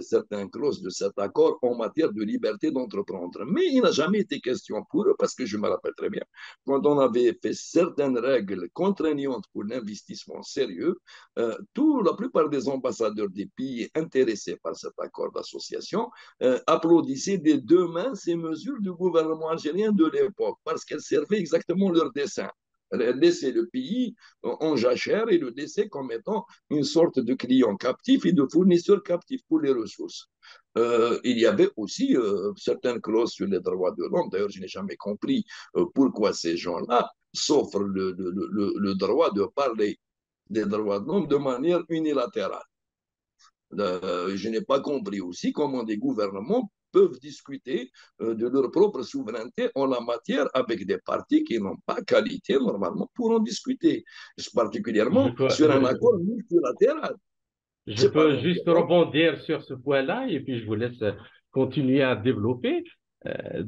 certaines clauses de cet accord en matière de liberté d'entreprendre. Mais il n'a jamais été question pour eux, parce que je me rappelle très bien, quand on avait fait certaines règles contraignantes pour l'investissement sérieux, la plupart des ambassadeurs des pays intéressés par cet accord d'association applaudissaient des deux mains ces mesures du gouvernement algérien de l'époque parce qu'elles servaient exactement leur dessein. Laisser le pays en jachère et le laisser comme étant une sorte de client captif et de fournisseur captif pour les ressources. Il y avait aussi certaines clauses sur les droits de l'homme. D'ailleurs, je n'ai jamais compris pourquoi ces gens-là s'offrent le droit de parler des droits de l'homme de manière unilatérale. Je n'ai pas compris aussi comment des gouvernements peuvent discuter de leur propre souveraineté en la matière avec des partis qui n'ont pas qualité normalement pour en discuter, Je particulièrement peux, sur un accord multilatéral. je C'est pas peux juste concordant. rebondir sur ce point-là et puis je vous laisse continuer à développer.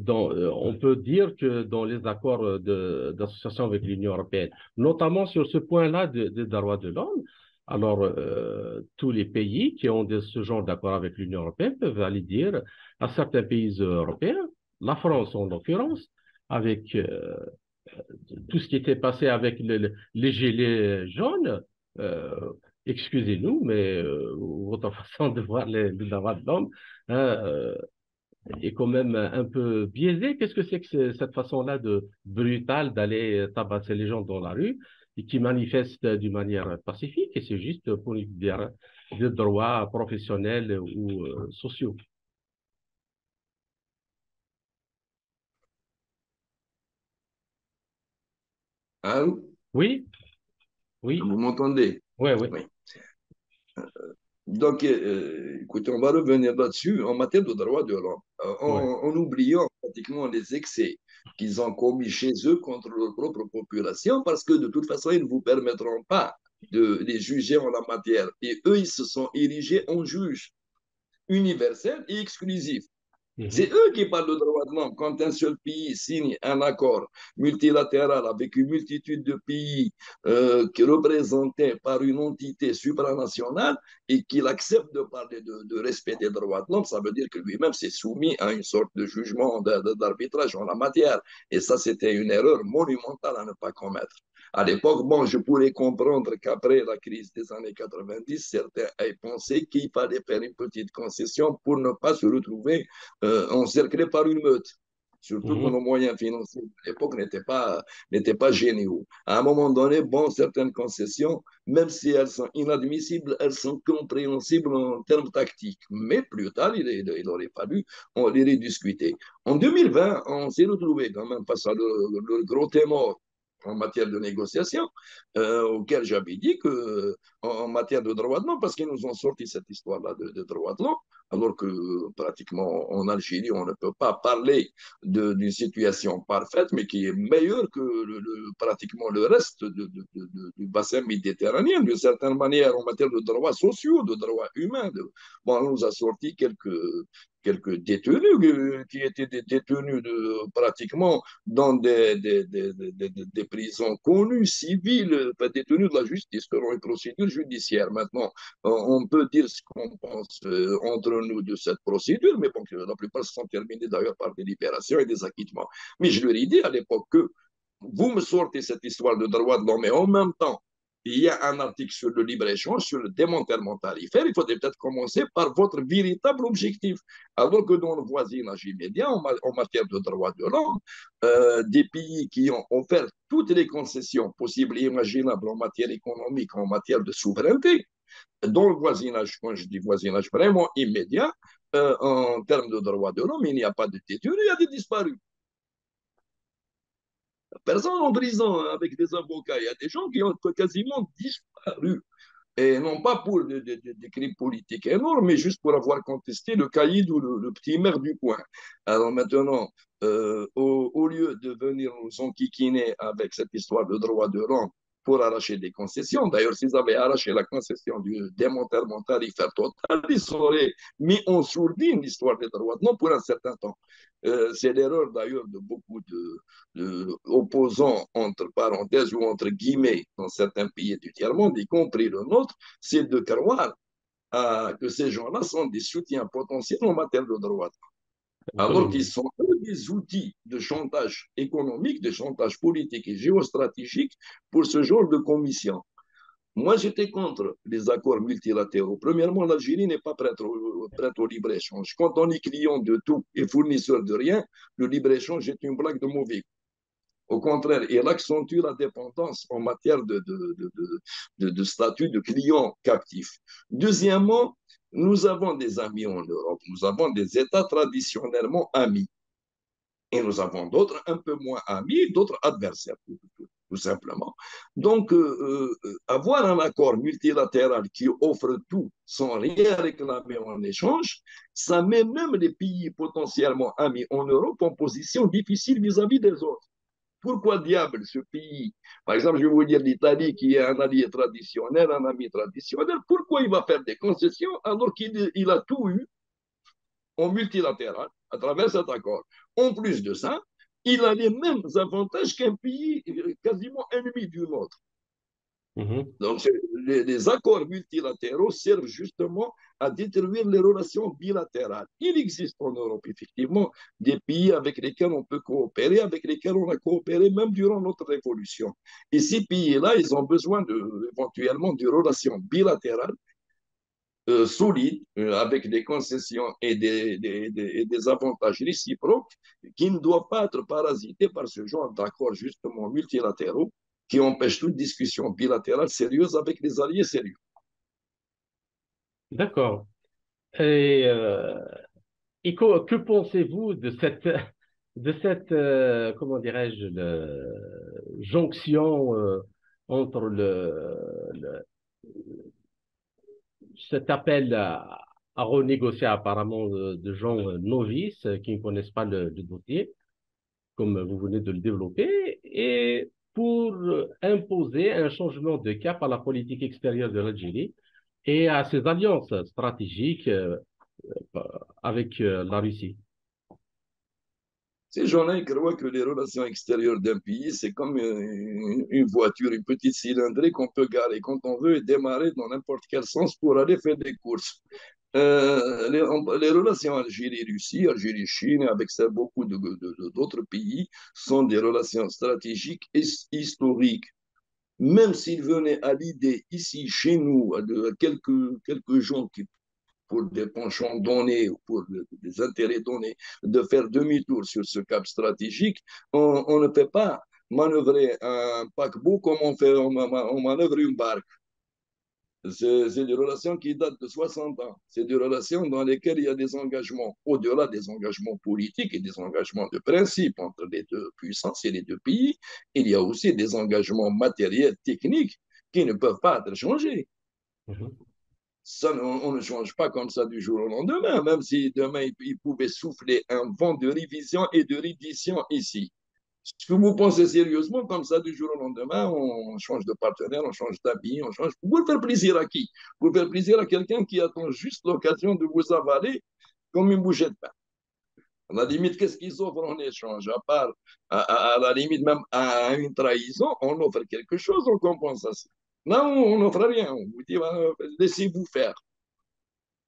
On peut dire que dans les accords d'association avec l'Union européenne, notamment sur ce point-là des droits de l'homme, alors tous les pays qui ont ce genre d'accord avec l'Union européenne peuvent aller dire à certains pays européens, la France en l'occurrence, avec tout ce qui était passé avec les gilets jaunes, euh, excusez-nous, mais votre façon de voir les droits de l'homme, hein, est quand même un peu biaisée. Qu'est-ce que c'est que cette façon-là de brutale d'aller tabasser les gens dans la rue et qui manifestent d'une manière pacifique et c'est juste pour des droits professionnels ou sociaux. Hein? Oui, oui, Vous m'entendez? oui, oui, Oui. Donc, écoutez, on va revenir là-dessus en matière de droits de l'homme, oui. en oubliant pratiquement les excès qu'ils ont commis chez eux contre leur propre population, parce que de toute façon, ils ne vous permettront pas de les juger en la matière. Et eux, ils se sont érigés en juges universels et exclusifs. C'est Mhm, eux qui parlent de droits de l'homme. Quand un seul pays signe un accord multilatéral avec une multitude de pays qui est représenté par une entité supranationale et qu'il accepte de parler de respect des droits de l'homme, ça veut dire que lui-même s'est soumis à une sorte de jugement d'arbitrage en la matière. Et ça, c'était une erreur monumentale à ne pas commettre. À l'époque, bon, je pourrais comprendre qu'après la crise des années 90, certains aient pensé qu'il fallait faire une petite concession pour ne pas se retrouver encerclés par une meute. Surtout que nos mhm, moyens financiers de l'époque n'étaient pas géniaux. À un moment donné, bon, certaines concessions, même si elles sont inadmissibles, elles sont compréhensibles en termes tactiques. Mais plus tard, il aurait fallu les rediscuter. En 2020, on s'est retrouvé quand même face à le gros témor en matière de négociation, auquel j'avais dit que en matière de droits de l'homme, parce qu'ils nous ont sorti cette histoire-là de droits de l'homme, alors que pratiquement en Algérie, on ne peut pas parler d'une situation parfaite, mais qui est meilleure que pratiquement le reste du bassin méditerranéen, d'une certaine manière, en matière de droits sociaux, de droits humains. Bon, on nous a sorti quelques détenus qui étaient des détenus pratiquement dans des prisons connues, civiles, détenus de la justice, selon une procédure judiciaire. Maintenant, on peut dire ce qu'on pense entre nous de cette procédure, mais bon, la plupart se sont terminés d'ailleurs par des libérations et des acquittements. Mais je leur ai dit à l'époque que vous me sortez cette histoire de droit de l'homme, mais en même temps, il y a un article sur le libre-échange, sur le démantèlement tarifaire. Il faudrait peut-être commencer par votre véritable objectif. Alors que dans le voisinage immédiat, en matière de droits de l'homme, des pays qui ont offert toutes les concessions possibles et imaginables en matière économique, en matière de souveraineté, dans le voisinage, quand je dis voisinage vraiment immédiat, en termes de droits de l'homme, il n'y a pas de détenus, il y a des disparus. Personne en prison avec des avocats. Il y a des gens qui ont quasiment disparu. Et non pas pour des crimes politiques énormes, mais juste pour avoir contesté le caïd ou le petit maire du coin. Alors maintenant, au lieu de venir nous enquiquiner avec cette histoire de droit de l'homme pour arracher des concessions, d'ailleurs, s'ils avaient arraché la concession du démantèlement tarifaire total, ils auraient mis en sourdine l'histoire des droits de l'homme pour un certain temps. C'est l'erreur d'ailleurs de beaucoup opposants, entre parenthèses ou entre guillemets, dans certains pays du tiers-monde, y compris le nôtre, c'est de croire que ces gens-là sont des soutiens potentiels en matière de droits, alors qu'ils Absolument. sont des outils de chantage économique, de chantage politique et géostratégique pour ce genre de commission. Moi, j'étais contre les accords multilatéraux. Premièrement, l'Algérie n'est pas prête au libre-échange. Quand on est client de tout et fournisseur de rien, le libre-échange est une blague de mauvais. Au contraire, il accentue la dépendance en matière de statut de client captif. Deuxièmement, nous avons des amis en Europe, nous avons des États traditionnellement amis. Et nous avons d'autres un peu moins amis, d'autres adversaires, tout simplement. Donc, avoir un accord multilatéral qui offre tout sans rien réclamer en échange, ça met même les pays potentiellement amis en Europe en position difficile vis-à-vis des autres. Pourquoi diable ce pays, par exemple, je vais vous dire l'Italie qui est un allié traditionnel, un ami traditionnel, pourquoi il va faire des concessions alors qu'il a tout eu en multilatéral à travers cet accord? En plus de ça, il a les mêmes avantages qu'un pays quasiment ennemi du nôtre. Mhm. Donc, les accords multilatéraux servent justement à détruire les relations bilatérales. Il existe en Europe, effectivement, des pays avec lesquels on peut coopérer, avec lesquels on a coopéré même durant notre révolution. Et ces pays-là, ils ont besoin éventuellement de relations bilatérales solides, avec des concessions et des avantages réciproques qui ne doivent pas être parasités par ce genre d'accords justement multilatéraux qui empêchent toute discussion bilatérale sérieuse avec des alliés sérieux. D'accord. Et, que pensez-vous de cette comment dirais-je, jonction entre cet appel à renégocier apparemment de gens novices qui ne connaissent pas le dossier, comme vous venez de le développer, et pour imposer un changement de cap à la politique extérieure de l'Algérie et à ses alliances stratégiques avec la Russie. Ces gens-là, ils croient que les relations extérieures d'un pays, c'est comme une voiture, une petite cylindrée qu'on peut garer quand on veut et démarrer dans n'importe quel sens pour aller faire des courses. Les relations Algérie-Russie, Algérie-Chine, avec ça, beaucoup d'autres pays, sont des relations stratégiques et historiques. Même s'il venait à l'idée ici, chez nous, de quelques gens qui pour des penchants donnés ou pour des intérêts donnés, de faire demi-tour sur ce cap stratégique, on ne peut pas manœuvrer un paquebot comme on manœuvre une barque. C'est des relations qui datent de 60 ans. C'est des relations dans lesquelles il y a des engagements, au-delà des engagements politiques et des engagements de principe entre les deux puissances et les deux pays. Il y a aussi des engagements matériels, techniques, qui ne peuvent pas être changés. Mhm. Ça, on ne change pas comme ça du jour au lendemain, même si demain il pouvait souffler un vent de révision et de reddition ici. Est-ce que vous pensez sérieusement comme ça du jour au lendemain, on change de partenaire, on change d'habit, on change pour faire plaisir à qui? Pour faire plaisir à quelqu'un qui attend juste l'occasion de vous avaler comme une bouchée de pain. À la limite, qu'est-ce qu'ils offrent en échange? À part, à la limite, même à une trahison, on offre quelque chose en compensation. Non, on n'offre rien. On vous dit, laissez-vous faire.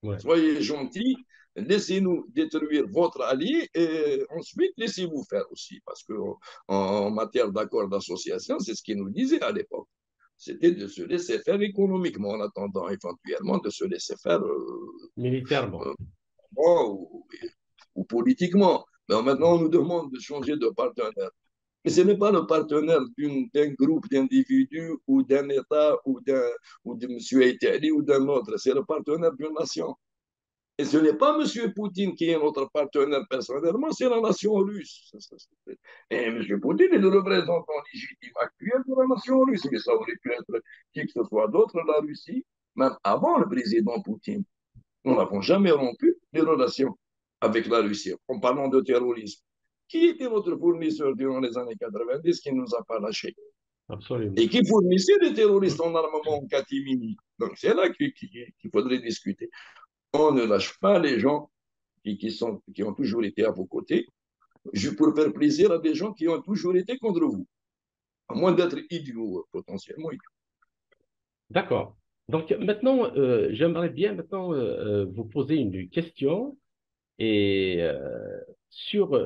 Ouais. Soyez gentils, laissez-nous détruire votre allié et ensuite laissez-vous faire aussi. Parce qu'en en matière d'accord d'association, c'est ce qu'ils nous disaient à l'époque. C'était de se laisser faire économiquement en attendant éventuellement de se laisser faire Militairement. euh, ou, ou politiquement. Mais maintenant, on nous demande de changer de partenaire. Mais ce n'est pas le partenaire d'un groupe d'individus ou d'un État ou de M. Itali ou d'un autre. C'est le partenaire d'une nation. Et ce n'est pas M. Poutine qui est notre partenaire personnellement, c'est la nation russe. Et M. Poutine est le représentant légitime actuel de la nation russe, mais ça aurait pu être qui que ce soit d'autre, la Russie, même avant le président Poutine. Nous n'avons jamais rompu les relations avec la Russie en parlant de terrorisme. Qui était notre fournisseur durant les années 90 qui ne nous a pas lâchés Absolument. et qui fournissait des terroristes en armement en catimini. Donc c'est là qu'il faudrait discuter. On ne lâche pas les gens qui ont toujours été à vos côtés, pour faire plaisir à des gens qui ont toujours été contre vous, à moins d'être idiots, potentiellement idiots. D'accord. Donc maintenant, j'aimerais bien maintenant vous poser une question et sur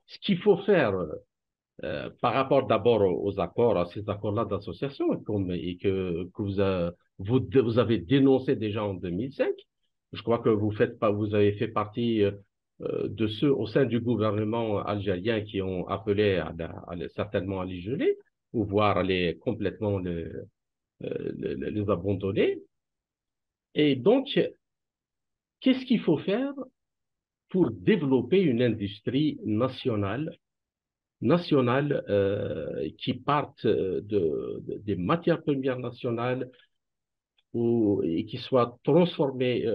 ce qu'il faut faire par rapport d'abord aux accords, à ces accords-là d'association et que vous avez dénoncé déjà en 2005. Je crois que vous avez fait partie de ceux au sein du gouvernement algérien qui ont appelé certainement à les geler ou voire à les complètement les abandonner. Et donc, qu'est-ce qu'il faut faire pour développer une industrie nationale qui partent des matières premières nationales et qui soient transformées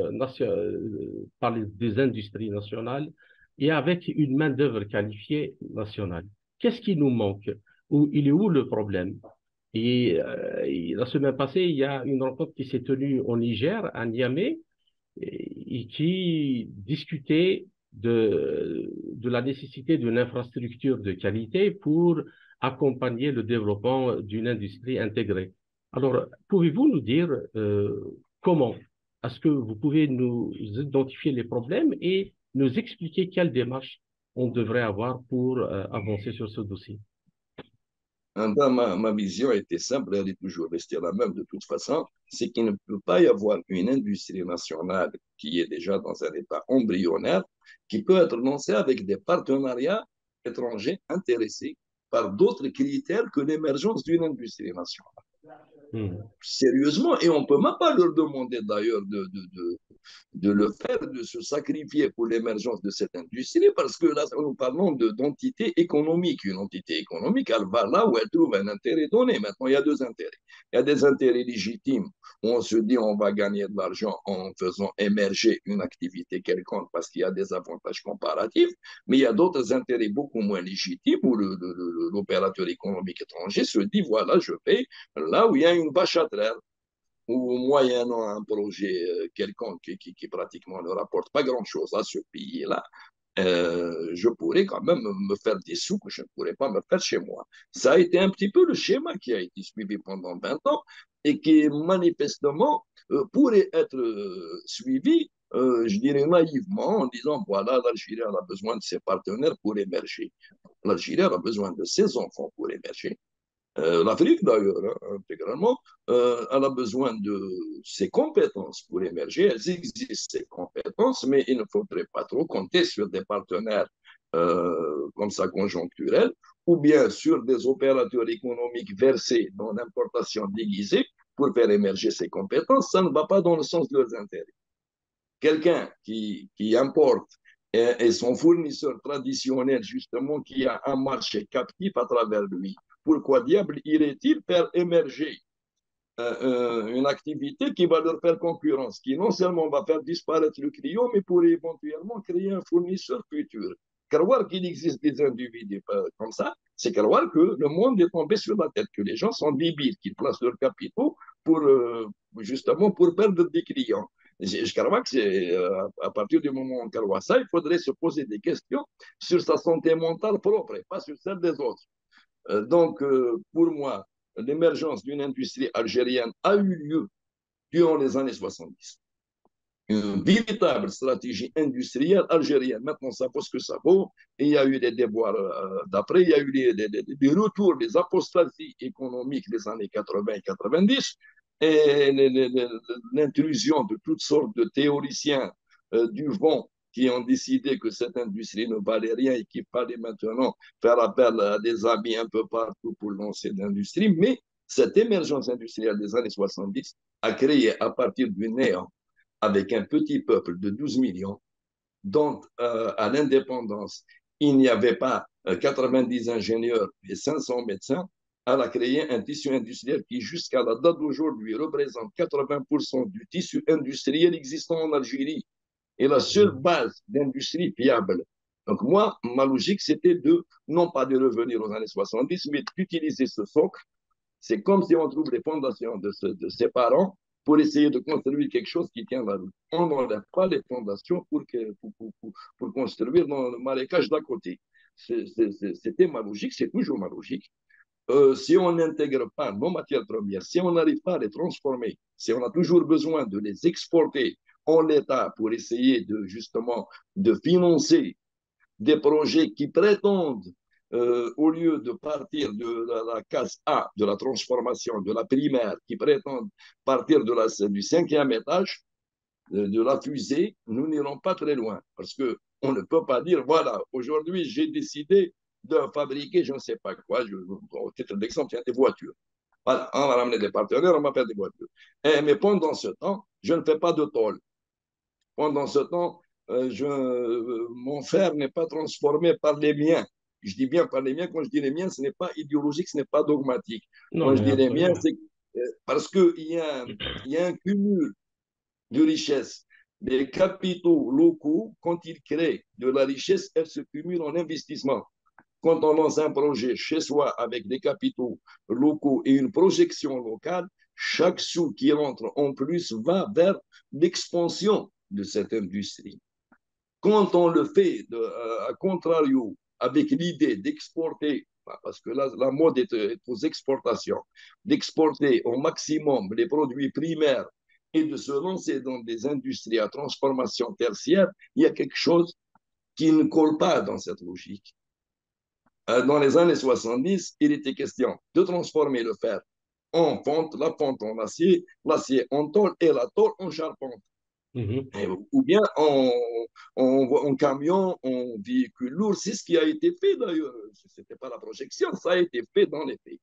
par des industries nationales et avec une main-d'œuvre qualifiée nationale. Qu'est-ce qui nous manque? Il est où le problème? Et la semaine passée, il y a une rencontre qui s'est tenue au Niger, à Niamey, et qui discutait de la nécessité d'une infrastructure de qualité pour accompagner le développement d'une industrie intégrée. Alors, pouvez-vous nous dire comment? Est-ce que vous pouvez nous identifier les problèmes et nous expliquer quelle démarche on devrait avoir pour avancer sur ce dossier? Ma vision était simple, elle est toujours restée la même de toute façon, c'est qu'il ne peut pas y avoir une industrie nationale qui est déjà dans un état embryonnaire, qui peut être lancée avec des partenariats étrangers intéressés par d'autres critères que l'émergence d'une industrie nationale. Hmm. Sérieusement, et on ne peut même pas leur demander d'ailleurs de le faire, de se sacrifier pour l'émergence de cette industrie, parce que là, nous parlons d'entité économique. Une entité économique, elle va là où elle trouve un intérêt donné. Maintenant, il y a deux intérêts. Il y a des intérêts légitimes, où on se dit on va gagner de l'argent en faisant émerger une activité quelconque parce qu'il y a des avantages comparatifs, mais il y a d'autres intérêts beaucoup moins légitimes où l'opérateur économique étranger se dit voilà, je vais là où il y a une vache à traire ou moyennant un projet quelconque qui pratiquement ne rapporte pas grand-chose à ce pays-là, je pourrais quand même me faire des sous que je ne pourrais pas me faire chez moi. Ça a été un petit peu le schéma qui a été suivi pendant 20 ans et qui manifestement pourrait être suivi, je dirais naïvement, en disant, voilà, l'Algérie a besoin de ses partenaires pour émerger. L'Algérie a besoin de ses enfants pour émerger. L'Afrique d'ailleurs, hein, intégralement, elle a besoin de ses compétences pour émerger. Elles existent, ces compétences, mais il ne faudrait pas trop compter sur des partenaires comme ça conjoncturels ou bien sur des opérateurs économiques versés dans l'importation déguisée pour faire émerger ses compétences, ça ne va pas dans le sens de leurs intérêts. Quelqu'un qui importe et son fournisseur traditionnel, justement, qui a un marché captif à travers lui, pourquoi diable irait-il faire émerger une activité qui va leur faire concurrence, qui non seulement va faire disparaître le client, mais pourrait éventuellement créer un fournisseur futur. Croire qu'il existe des individus comme ça, c'est croire que le monde est tombé sur la tête, que les gens sont débiles, qu'ils placent leurs capitaux pour justement pour perdre des clients. Je crois que c'est à partir du moment où on croit ça, il faudrait se poser des questions sur sa santé mentale propre et pas sur celle des autres. Donc, pour moi, l'émergence d'une industrie algérienne a eu lieu durant les années 70. Une véritable stratégie industrielle algérienne. Maintenant, ça vaut ce que ça vaut. Et il y a eu des déboires d'après, il y a eu des retours, des apostasies économiques des années 80 et 90, et l'intrusion de toutes sortes de théoriciens du vent qui ont décidé que cette industrie ne valait rien et qu'il fallait maintenant faire appel à des amis un peu partout pour lancer l'industrie. Mais cette émergence industrielle des années 70 a créé à partir du néant, avec un petit peuple de 12 millions, dont à l'indépendance, il n'y avait pas 90 ingénieurs et 500 médecins, elle a créé un tissu industriel qui, jusqu'à la date d'aujourd'hui, représente 80% du tissu industriel existant en Algérie et la seule base d'industrie fiable. Donc moi, ma logique, c'était non pas de revenir aux années 70, mais d'utiliser ce socle. C'est comme si on trouve les fondations de ses parents pour essayer de construire quelque chose qui tient la route. On n'enlève pas les fondations pour construire dans le marécage d'à côté. C'était ma logique, c'est toujours ma logique. Si on n'intègre pas nos matières premières, si on n'arrive pas à les transformer, si on a toujours besoin de les exporter en l'état pour essayer justement de financer des projets qui prétendent, au lieu de partir de la case A, de la transformation, de la primaire, qui prétendent partir du 5e étage de la fusée, nous n'irons pas très loin. Parce qu'on ne peut pas dire, voilà, aujourd'hui, j'ai décidé de fabriquer, je ne sais pas quoi, au titre d'exemple, il y a des voitures. Voilà, on va ramener des partenaires, on va faire des voitures. Mais pendant ce temps, je ne fais pas de tôle. Pendant ce temps, mon fer n'est pas transformé par les miens. Je dis bien par les miens. Quand je dis les miens, ce n'est pas idéologique, ce n'est pas dogmatique. Non, Quand je mais dis les miens, absolument. c'est parce qu'il y a un cumul de richesse. Les capitaux locaux, quand ils créent de la richesse, elles se cumulent en investissement. Quand on lance un projet chez soi avec des capitaux locaux et une projection locale, chaque sou qui entre en plus va vers l'expansion de cette industrie. Quand on le fait, à contrario, avec l'idée d'exporter, parce que là, la mode est aux exportations, d'exporter au maximum les produits primaires et de se lancer dans des industries à transformation tertiaire, il y a quelque chose qui ne colle pas dans cette logique. Dans les années 70, il était question de transformer le fer en fonte, la fonte en acier, l'acier en tôle et la tôle en charpente. Mhm. Ou bien en camion, en véhicule lourd. C'est ce qui a été fait d'ailleurs. Ce n'était pas la projection, ça a été fait dans les faits.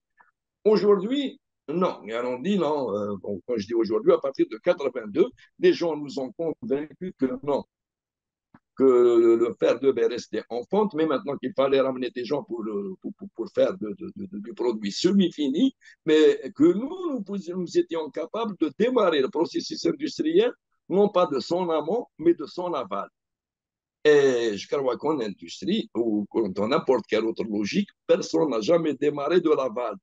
Aujourd'hui, non. Et on dit non. Bon, quand je dis aujourd'hui, à partir de 82, les gens nous ont convaincus que non, que le fer devait rester en fonte, mais maintenant qu'il fallait ramener des gens pour faire du produit semi-fini, mais que nous étions capables de démarrer le processus industriel, non pas de son amont, mais de son aval. Et je crois qu'en industrie ou dans n'importe quelle autre logique, personne n'a jamais démarré de l'aval.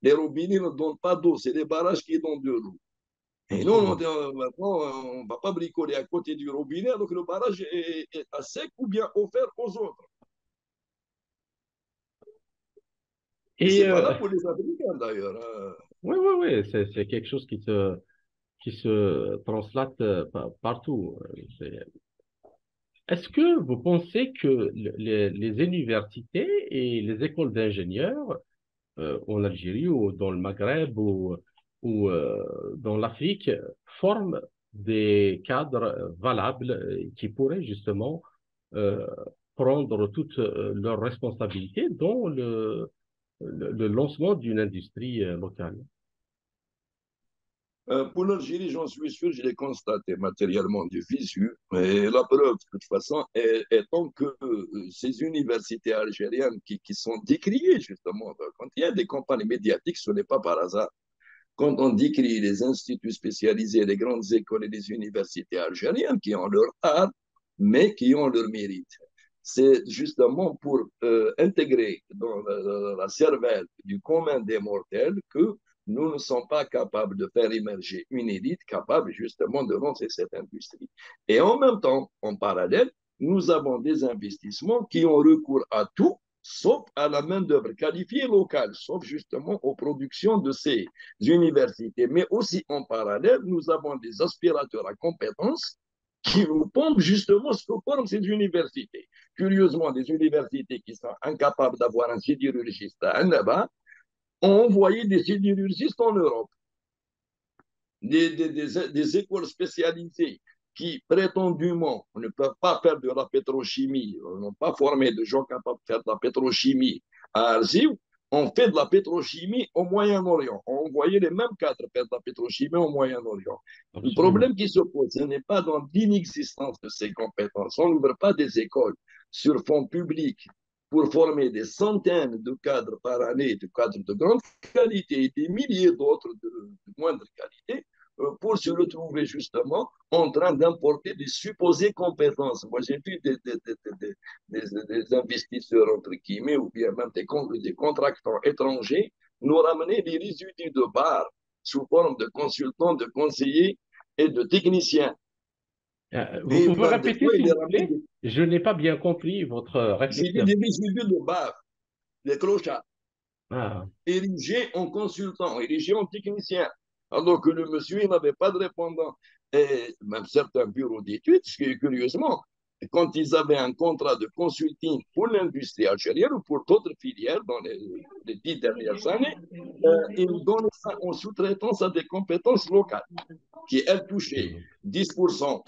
Les robinets ne donnent pas d'eau, c'est les barrages qui donnent de l'eau. Et nous, Absolument. maintenant, on ne va pas bricoler à côté du robinet, donc le barrage est à sec ou bien offert aux autres. Et Et c'est valable pour les Africains d'ailleurs. oui, oui, oui, c'est quelque chose qui se translate partout. Est-ce que vous pensez que les universités et les écoles d'ingénieurs en Algérie ou dans le Maghreb ou dans l'Afrique forment des cadres valables qui pourraient justement euh, prendre toutes leurs responsabilités dans le lancement d'une industrie locale? Pour l'Algérie, j'en suis sûr, je l'ai constaté matériellement du visu. Et la preuve, de toute façon, étant que ces universités algériennes qui sont décriées, justement, quand il y a des campagnes médiatiques, ce n'est pas par hasard. Quand on décrit les instituts spécialisés, les grandes écoles et les universités algériennes qui ont leur art, mais qui ont leur mérite. C'est justement pour intégrer dans la cervelle du commun des mortels que nous ne sommes pas capables de faire émerger une élite capable justement de lancer cette industrie. Et en même temps, en parallèle, nous avons des investissements qui ont recours à tout, sauf à la main-d'œuvre qualifiée locale, sauf justement aux productions de ces universités. Mais aussi en parallèle, nous avons des aspirateurs à compétences qui nous pompent justement ce que forment ces universités. Curieusement, des universités qui sont incapables d'avoir un sidérurgiste à Annaba ont envoyé des sidérurgistes en Europe. Des écoles spécialisées qui prétendument ne peuvent pas faire de la pétrochimie, n'ont pas formé de gens capables de faire de la pétrochimie à Arziw, ont fait de la pétrochimie au Moyen-Orient. On envoyé les mêmes cadres faire de la pétrochimie au Moyen-Orient. Le Absolument. problème qui se pose, ce n'est pas dans l'inexistence de ces compétences. On n'ouvre pas des écoles sur fonds publics pour former des centaines de cadres par année, de cadres de grande qualité et des milliers d'autres de moindre qualité, pour se retrouver justement en train d'importer des supposées compétences. Moi, j'ai vu des investisseurs, entre guillemets, ou bien même des contractants étrangers, nous ramener des résidus de bar sous forme de consultants, de conseillers et de techniciens. Vous Et pouvez par des répéter, fois, s'il il vous ramené plaît? Je n'ai pas bien compris votre j'ai dit réflexion. des résidus de bar, des clochards, Ah, érigé en consultant, érigé en technicien, alors que le monsieur n'avait pas de répondant. Et même certains bureaux d'études, ce qui est curieusement, quand ils avaient un contrat de consulting pour l'industrie algérienne ou pour d'autres filières dans les 10 dernières années, ils donnaient ça en sous-traitance à des compétences locales qui, elles, touchaient 10%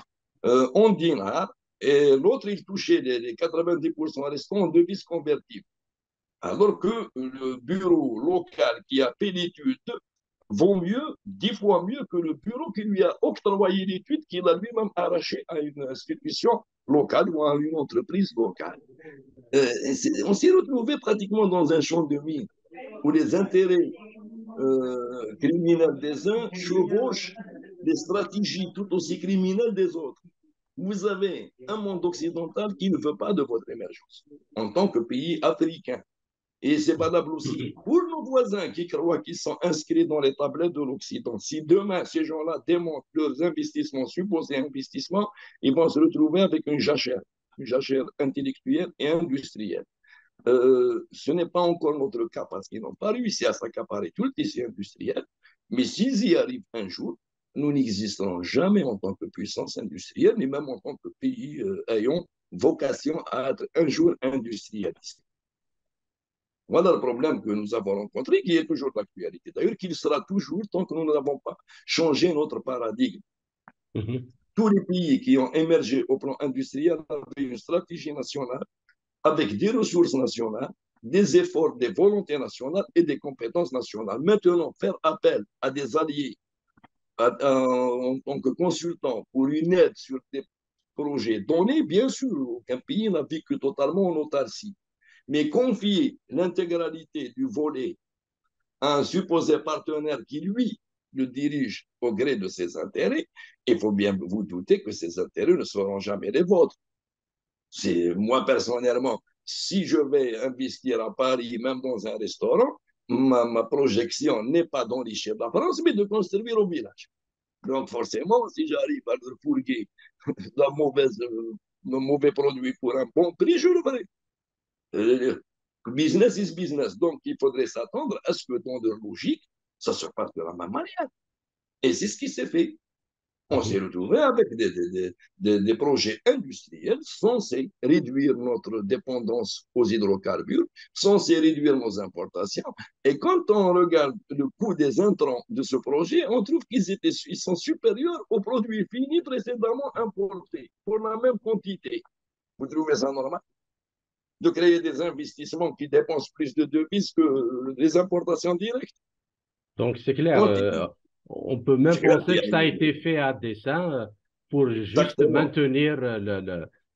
en dinars et l'autre, il touchait les 90% restants en devises convertibles. Alors que le bureau local qui a fait l'étude vaut mieux, 10 fois mieux que le bureau qui lui a octroyé l'étude qu'il a lui-même arrachée à une institution locale ou à une entreprise locale. On s'est retrouvé pratiquement dans un champ de mine où les intérêts criminels des uns chevauchent les stratégies tout aussi criminelles des autres. Vous avez un monde occidental qui ne veut pas de votre émergence en tant que pays africain. Et c'est valable aussi pour nos voisins qui croient qu'ils sont inscrits dans les tablettes de l'Occident. Si demain, ces gens-là démontrent leurs investissements, supposés investissements, ils vont se retrouver avec une jachère intellectuelle et industrielle. Ce n'est pas encore notre cas parce qu'ils n'ont pas réussi à s'accaparer tout le tissu industriel. Mais s'ils y arrivent un jour, nous n'existerons jamais en tant que puissance industrielle, ni même en tant que pays ayant vocation à être un jour industrialisé. Voilà le problème que nous avons rencontré, qui est toujours d'actualité. D'ailleurs, qu'il sera toujours tant que nous n'avons pas changé notre paradigme. mhm. Tous les pays qui ont émergé au plan industriel avaient une stratégie nationale avec des ressources nationales, des efforts, des volontés nationales et des compétences nationales. Maintenant, faire appel à des alliés en tant que consultants pour une aide sur des projets donnés, bien sûr, aucun pays n'a vécu totalement en autarcie. Mais confier l'intégralité du volet à un supposé partenaire qui, lui, le dirige au gré de ses intérêts, il faut bien vous douter que ces intérêts ne seront jamais les vôtres. C'est moi personnellement, si je vais investir à Paris, même dans un restaurant, ma projection n'est pas d'enrichir la France, mais de construire au village. Donc forcément, si j'arrive à leur fourguer le mauvais produit pour un bon prix, je le ferai. Business is business. Donc, il faudrait s'attendre à ce que dans leur logique, ça se passe de la même manière. Et c'est ce qui s'est fait. On s'est Mhm. retrouvé avec des projets industriels censés réduire notre dépendance aux hydrocarbures, censés réduire nos importations. Et quand on regarde le coût des intrants de ce projet, on trouve ils sont supérieurs aux produits finis précédemment importés pour la même quantité. Vous trouvez ça normal? De créer des investissements qui dépensent plus de devises que les importations directes. Donc, c'est clair. Quantité. On peut même C'est gratuit. penser que ça a été fait à dessein pour juste Exactement. maintenir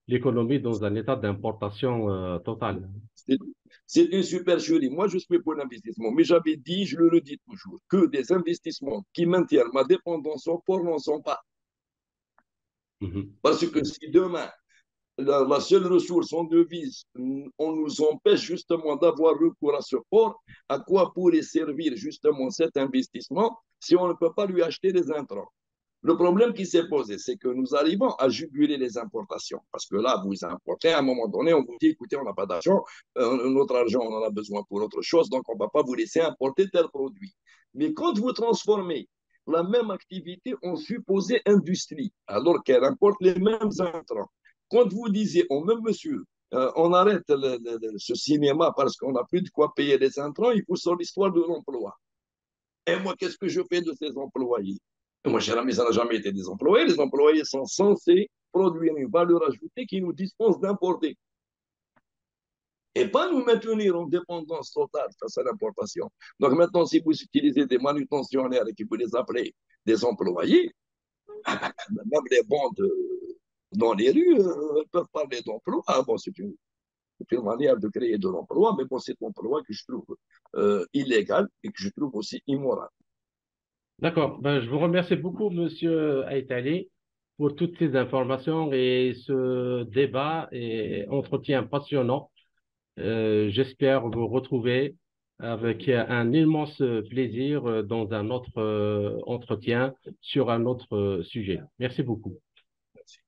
l'économie dans un état d'importation totale. C'est c'est une supercherie. Moi, je suis pour l'investissement, mais j'avais dit, je le redis toujours, que des investissements qui maintiennent ma dépendance au port n'en sont pas. Mhm. Parce que si demain, la seule ressource en devise, on nous empêche justement d'avoir recours à ce port, à quoi pourrait servir justement cet investissement si on ne peut pas lui acheter des intrants? Le problème qui s'est posé, c'est que nous arrivons à juguler les importations. Parce que là, vous importez, à un moment donné, on vous dit, écoutez, on n'a pas d'argent, notre argent, on en a besoin pour autre chose, donc on ne va pas vous laisser importer tel produit. Mais quand vous transformez la même activité en supposée industrie, alors qu'elle importe les mêmes intrants, quand vous disiez, oh, même monsieur, on arrête ce cinéma parce qu'on n'a plus de quoi payer les intrants, il faut sur l'histoire de l'emploi. Et moi, qu'est-ce que je fais de ces employés? Et moi, cher ami, ça n'a jamais été des employés. Les employés sont censés produire une valeur ajoutée qui nous dispense d'importer. Et pas nous maintenir en dépendance totale face à l'importation. Donc maintenant, si vous utilisez des manutentionnaires et que vous les appelez des employés, même les bandes dans les rues peuvent parler d'emploi. Ah, bon, c'est une manière de créer de l'emploi, mais bon, c'est un emploi que je trouve illégal et que je trouve aussi immoral. D'accord. Ben, je vous remercie beaucoup, Monsieur Aïtali, pour toutes ces informations et ce débat et entretien passionnant. J'espère vous retrouver avec un immense plaisir dans un autre entretien sur un autre sujet. Merci beaucoup. Merci.